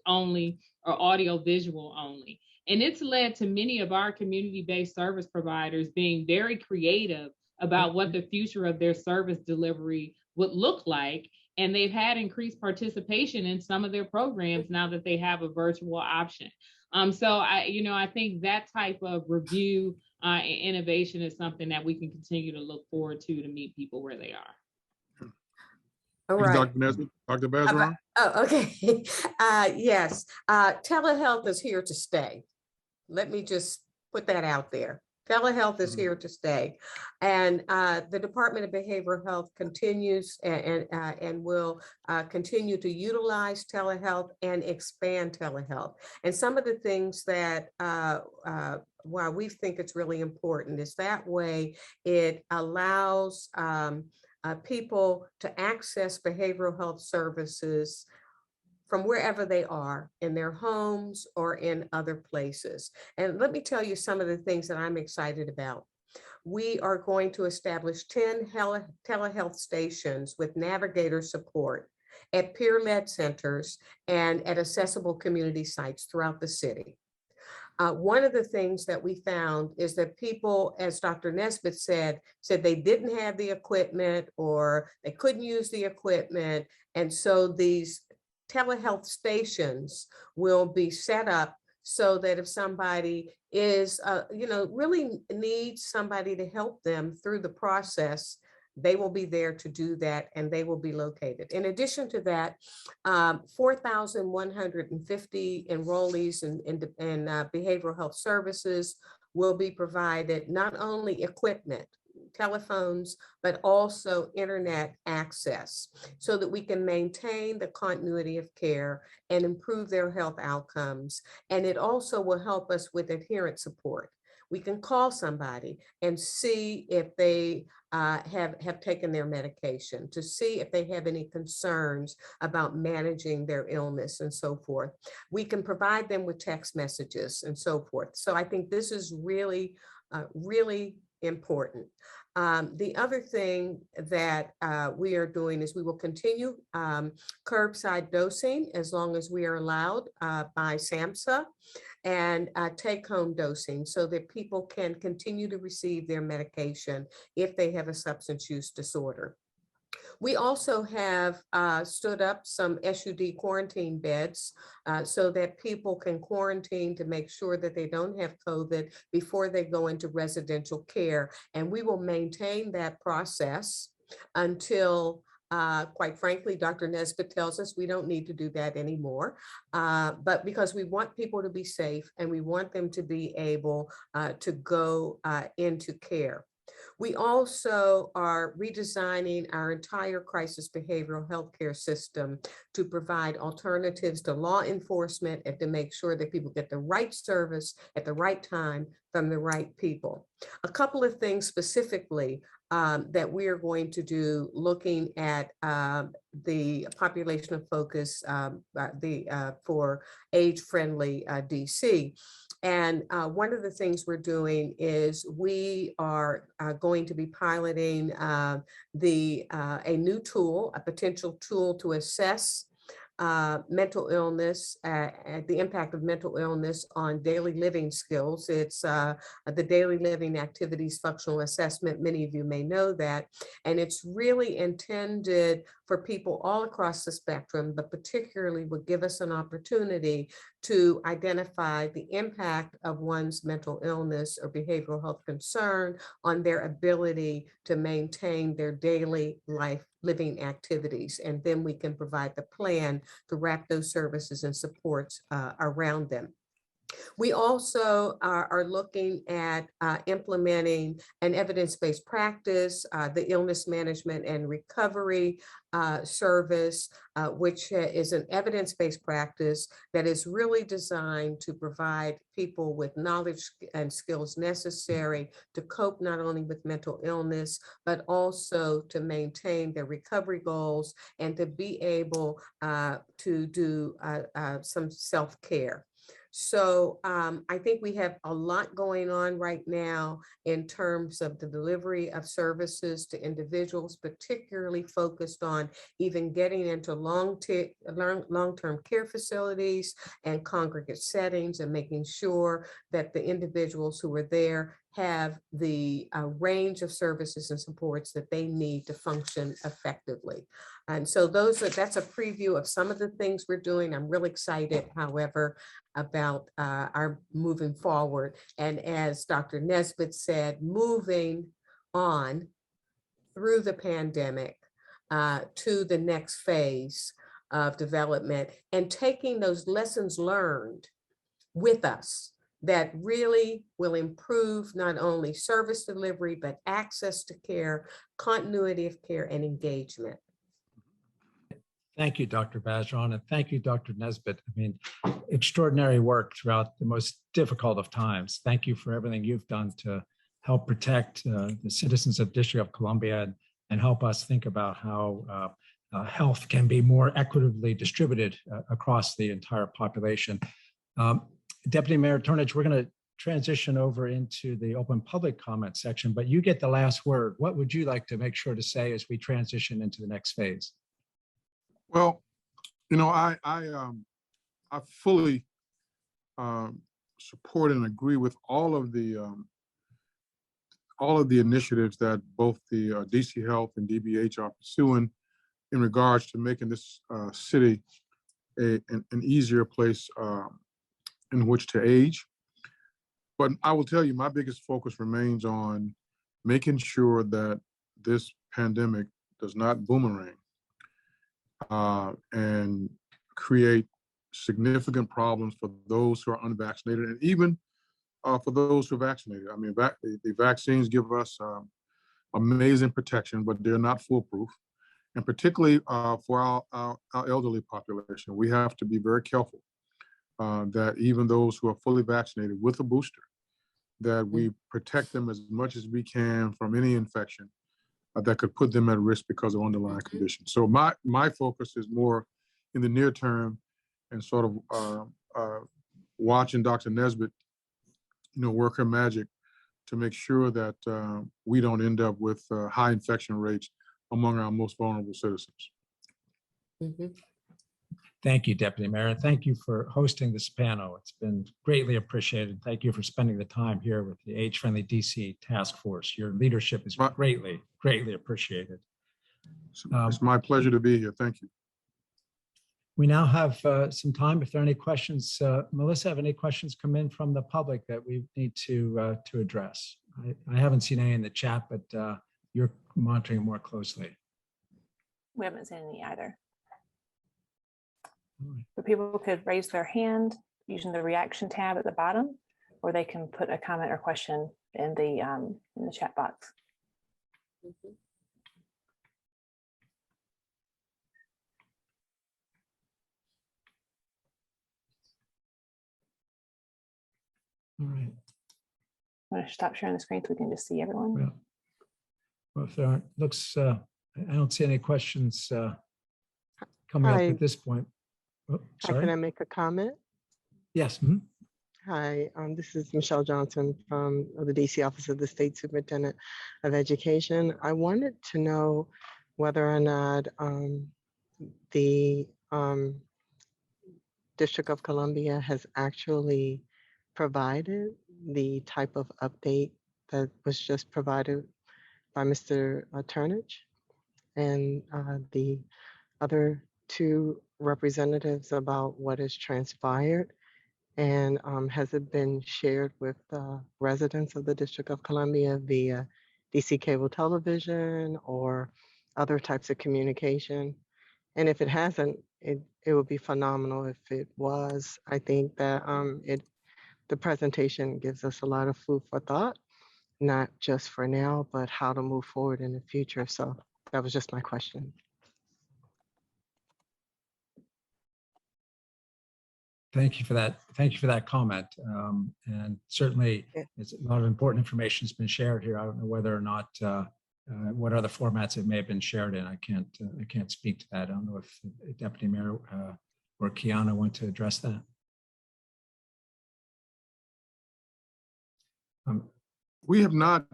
only or audio visual only. And it's led to many of our community-based service providers being very creative about what the future of their service delivery would look like. And they've had increased participation in some of their programs now that they have a virtual option. So I think that type of review and innovation is something that we can continue to look forward to meet people where they are. All right. Dr. Nesbitt, Dr. Bazran? Okay. Yes, telehealth is here to stay. Let me just put that out there. Telehealth is here to stay. And the Department of Behavioral Health continues and will continue to utilize telehealth and expand telehealth. And some of the things that why we think it's really important is that way it allows people to access behavioral health services from wherever they are, in their homes or in other places. And let me tell you some of the things that I'm excited about. We are going to establish 10 telehealth stations with navigator support at peer-led centers and at accessible community sites throughout the city. One of the things that we found is that people, as Dr. Nesbitt said they didn't have the equipment or they couldn't use the equipment. And so these telehealth stations will be set up so that if somebody is, really needs somebody to help them through the process, they will be there to do that and they will be located. In addition to that, 4,150 enrollees in behavioral health services will be provided not only equipment, telephones, but also internet access so that we can maintain the continuity of care and improve their health outcomes. And it also will help us with adherence support. We can call somebody and see if they have taken their medication, to see if they have any concerns about managing their illness and so forth. We can provide them with text messages and so forth. So I think this is really, really important. The other thing that we are doing is we will continue curbside dosing as long as we are allowed by SAMHSA, and take-home dosing so that people can continue to receive their medication if they have a substance use disorder. We also have stood up some SUD quarantine beds so that people can quarantine to make sure that they don't have COVID before they go into residential care. And we will maintain that process until, quite frankly, Dr. Nesbitt tells us we don't need to do that anymore. But because we want people to be safe and we want them to be able to go into care. We also are redesigning our entire crisis behavioral healthcare system to provide alternatives to law enforcement and to make sure that people get the right service at the right time from the right people. A couple of things specifically that we are going to do, looking at the population of focus for age-friendly DC. And one of the things we're doing is we are going to be piloting a new tool, a potential tool to assess mental illness, the impact of mental illness on daily living skills. It's the Daily Living Activities Functional Assessment. Many of you may know that. And it's really intended for people all across the spectrum, but particularly would give us an opportunity to identify the impact of one's mental illness or behavioral health concern on their ability to maintain their daily life living activities. And then we can provide the plan to wrap those services and supports around them. We also are looking at implementing an evidence-based practice, the illness management and recovery service, which is an evidence-based practice that is really designed to provide people with knowledge and skills necessary to cope not only with mental illness, but also to maintain their recovery goals and to be able to do some self-care. So I think we have a lot going on right now in terms of the delivery of services to individuals, particularly focused on even getting into long-term care facilities and congregate settings and making sure that the individuals who are there have the range of services and supports that they need to function effectively. And so that's a preview of some of the things we're doing. I'm really excited, however, about our moving forward. And as Dr. Nesbitt said, moving on through the pandemic to the next phase of development and taking those lessons learned with us that really will improve not only service delivery, but access to care, continuity of care, and engagement. Thank you, Dr. Bergeron, and thank you, Dr. Nesbitt. I mean, extraordinary work throughout the most difficult of times. Thank you for everything you've done to help protect the citizens of District of Columbia and help us think about how health can be more equitably distributed across the entire population. Deputy Mayor Turnage, we're going to transition over into the open public comment section, but you get the last word. What would you like to make sure to say as we transition into the next phase? Well, you know, I fully support and agree with all of the initiatives that both the DC Health and DBH are pursuing in regards to making this city an easier place in which to age. But I will tell you, my biggest focus remains on making sure that this pandemic does not boomerang and create significant problems for those who are unvaccinated and even for those who are vaccinated. I mean, the vaccines give us amazing protection, but they're not foolproof. And particularly for our elderly population, we have to be very careful that even those who are fully vaccinated with a booster, that we protect them as much as we can from any infection that could put them at risk because of underlying conditions. So my focus is more in the near term and sort of watching Dr. Nesbitt, work her magic to make sure that we don't end up with high infection rates among our most vulnerable citizens. Thank you, Deputy Mayor. Thank you for hosting this panel. It's been greatly appreciated. Thank you for spending the time here with the Age-Friendly DC Task Force. Your leadership is greatly, greatly appreciated. It's my pleasure to be here. Thank you. We now have some time. If there are any questions, Melissa, have any questions come in from the public that we need to address? I haven't seen any in the chat, but you're monitoring more closely. We haven't seen any either. So people could raise their hand using the reaction tab at the bottom, or they can put a comment or question in the chat box. All right. I'm going to stop sharing the screen so we can just see everyone. Well, if there aren't, I don't see any questions coming up at this point. Oh, sorry. Can I make a comment? Yes. Hi, this is Michelle Johnson from the DC Office of the State Superintendent of Education. I wanted to know whether or not the District of Columbia has actually provided the type of update that was just provided by Mr. Turnage and the other two representatives about what has transpired, and has it been shared with residents of the District of Columbia via DC cable television or other types of communication? And if it hasn't, it would be phenomenal if it was. I think that the presentation gives us a lot of food for thought, not just for now, but how to move forward in the future. So that was just my question. Thank you for that. Thank you for that comment. And certainly, it's a lot of important information has been shared here. I don't know whether or not what other formats it may have been shared in. I can't speak to that. I don't know if Deputy Mayor or Kiana want to address that. We have not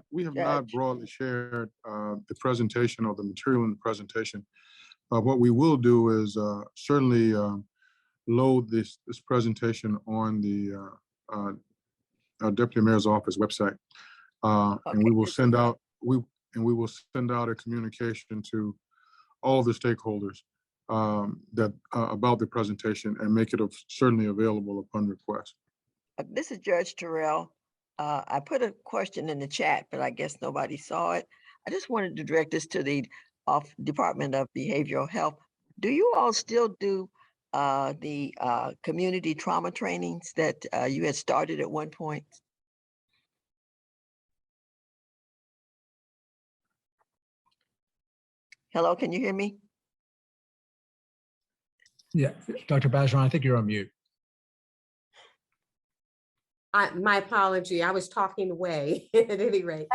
broadly shared the presentation or the material in the presentation. What we will do is certainly load this presentation on the our Deputy Mayor's office website, and we will send out a communication to all the stakeholders about the presentation and make it certainly available upon request. This is Judge Terrell. I put a question in the chat, but I guess nobody saw it. I just wanted to direct this to the Department of Behavioral Health. Do you all still do the community trauma trainings that you had started at one point? Hello, can you hear me? Yeah, Dr. Bergeron, I think you're on mute. My apology, I was talking away at any rate.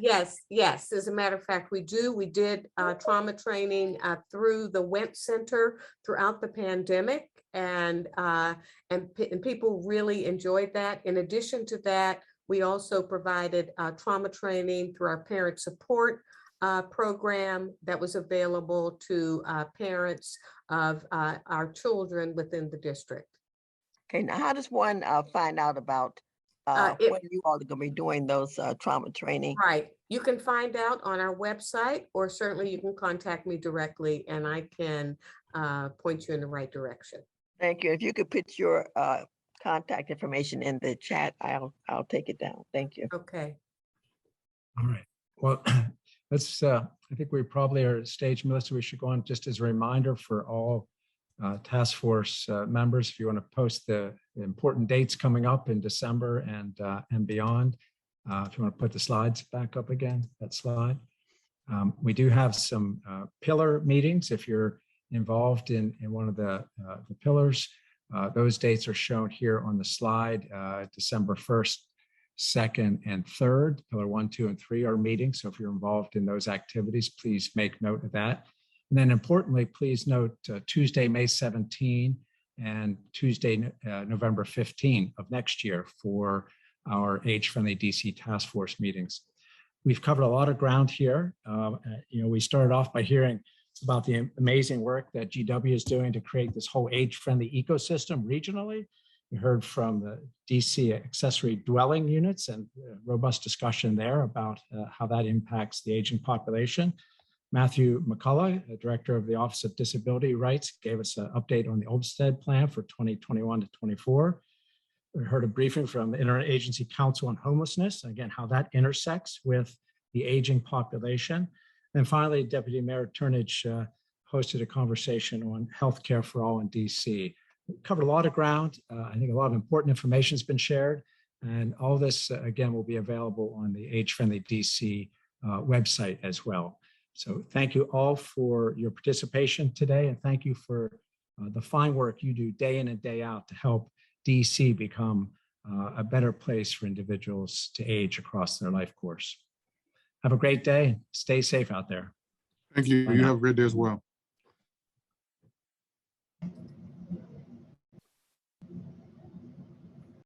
Yes, as a matter of fact, we did trauma training through the WENT Center throughout the pandemic, and people really enjoyed that. In addition to that, we also provided trauma training through our parent support program that was available to parents of our children within the district. Okay, now how does one find out about when you all are going to be doing those trauma training? Right, you can find out on our website, or certainly you can contact me directly and I can point you in the right direction. Thank you. If you could put your contact information in the chat, I'll take it down. Thank you. Okay. All right. Well, let's. I think we probably are at a stage, Melissa. We should go on just as a reminder for all task force members, if you want to post the important dates coming up in December and beyond. If you want to put the slides back up again, that slide. We do have some pillar meetings. If you're involved in one of the pillars, those dates are shown here on the slide. December 1st 2nd, and 3rd. Pillar 1, 2, and 3 are meeting. So if you're involved in those activities, please make note of that. And then importantly, please note Tuesday, May 17 and Tuesday, November 15 of next year for our Age-Friendly DC Task Force meetings. We've covered a lot of ground here. We started off by hearing about the amazing work that GW is doing to create this whole age-friendly ecosystem regionally. We heard from the DC accessory dwelling units and robust discussion there about how that impacts the aging population. Matthew Mccullough, Director of the Office of Disability Rights, gave us an update on the Olmstead Plan for 2021 to 24. We heard a briefing from the Interagency Council on Homelessness, again, how that intersects with the aging population. And finally, Deputy Mayor Turnage hosted a conversation on healthcare for all in DC. We covered a lot of ground. I think a lot of important information has been shared. And all this, again, will be available on the Age-Friendly DC website as well. So thank you all for your participation today. And thank you for the fine work you do day in and day out to help DC become a better place for individuals to age across their life course. Have a great day. Stay safe out there. Thank you. Bye You now. have a great day as well.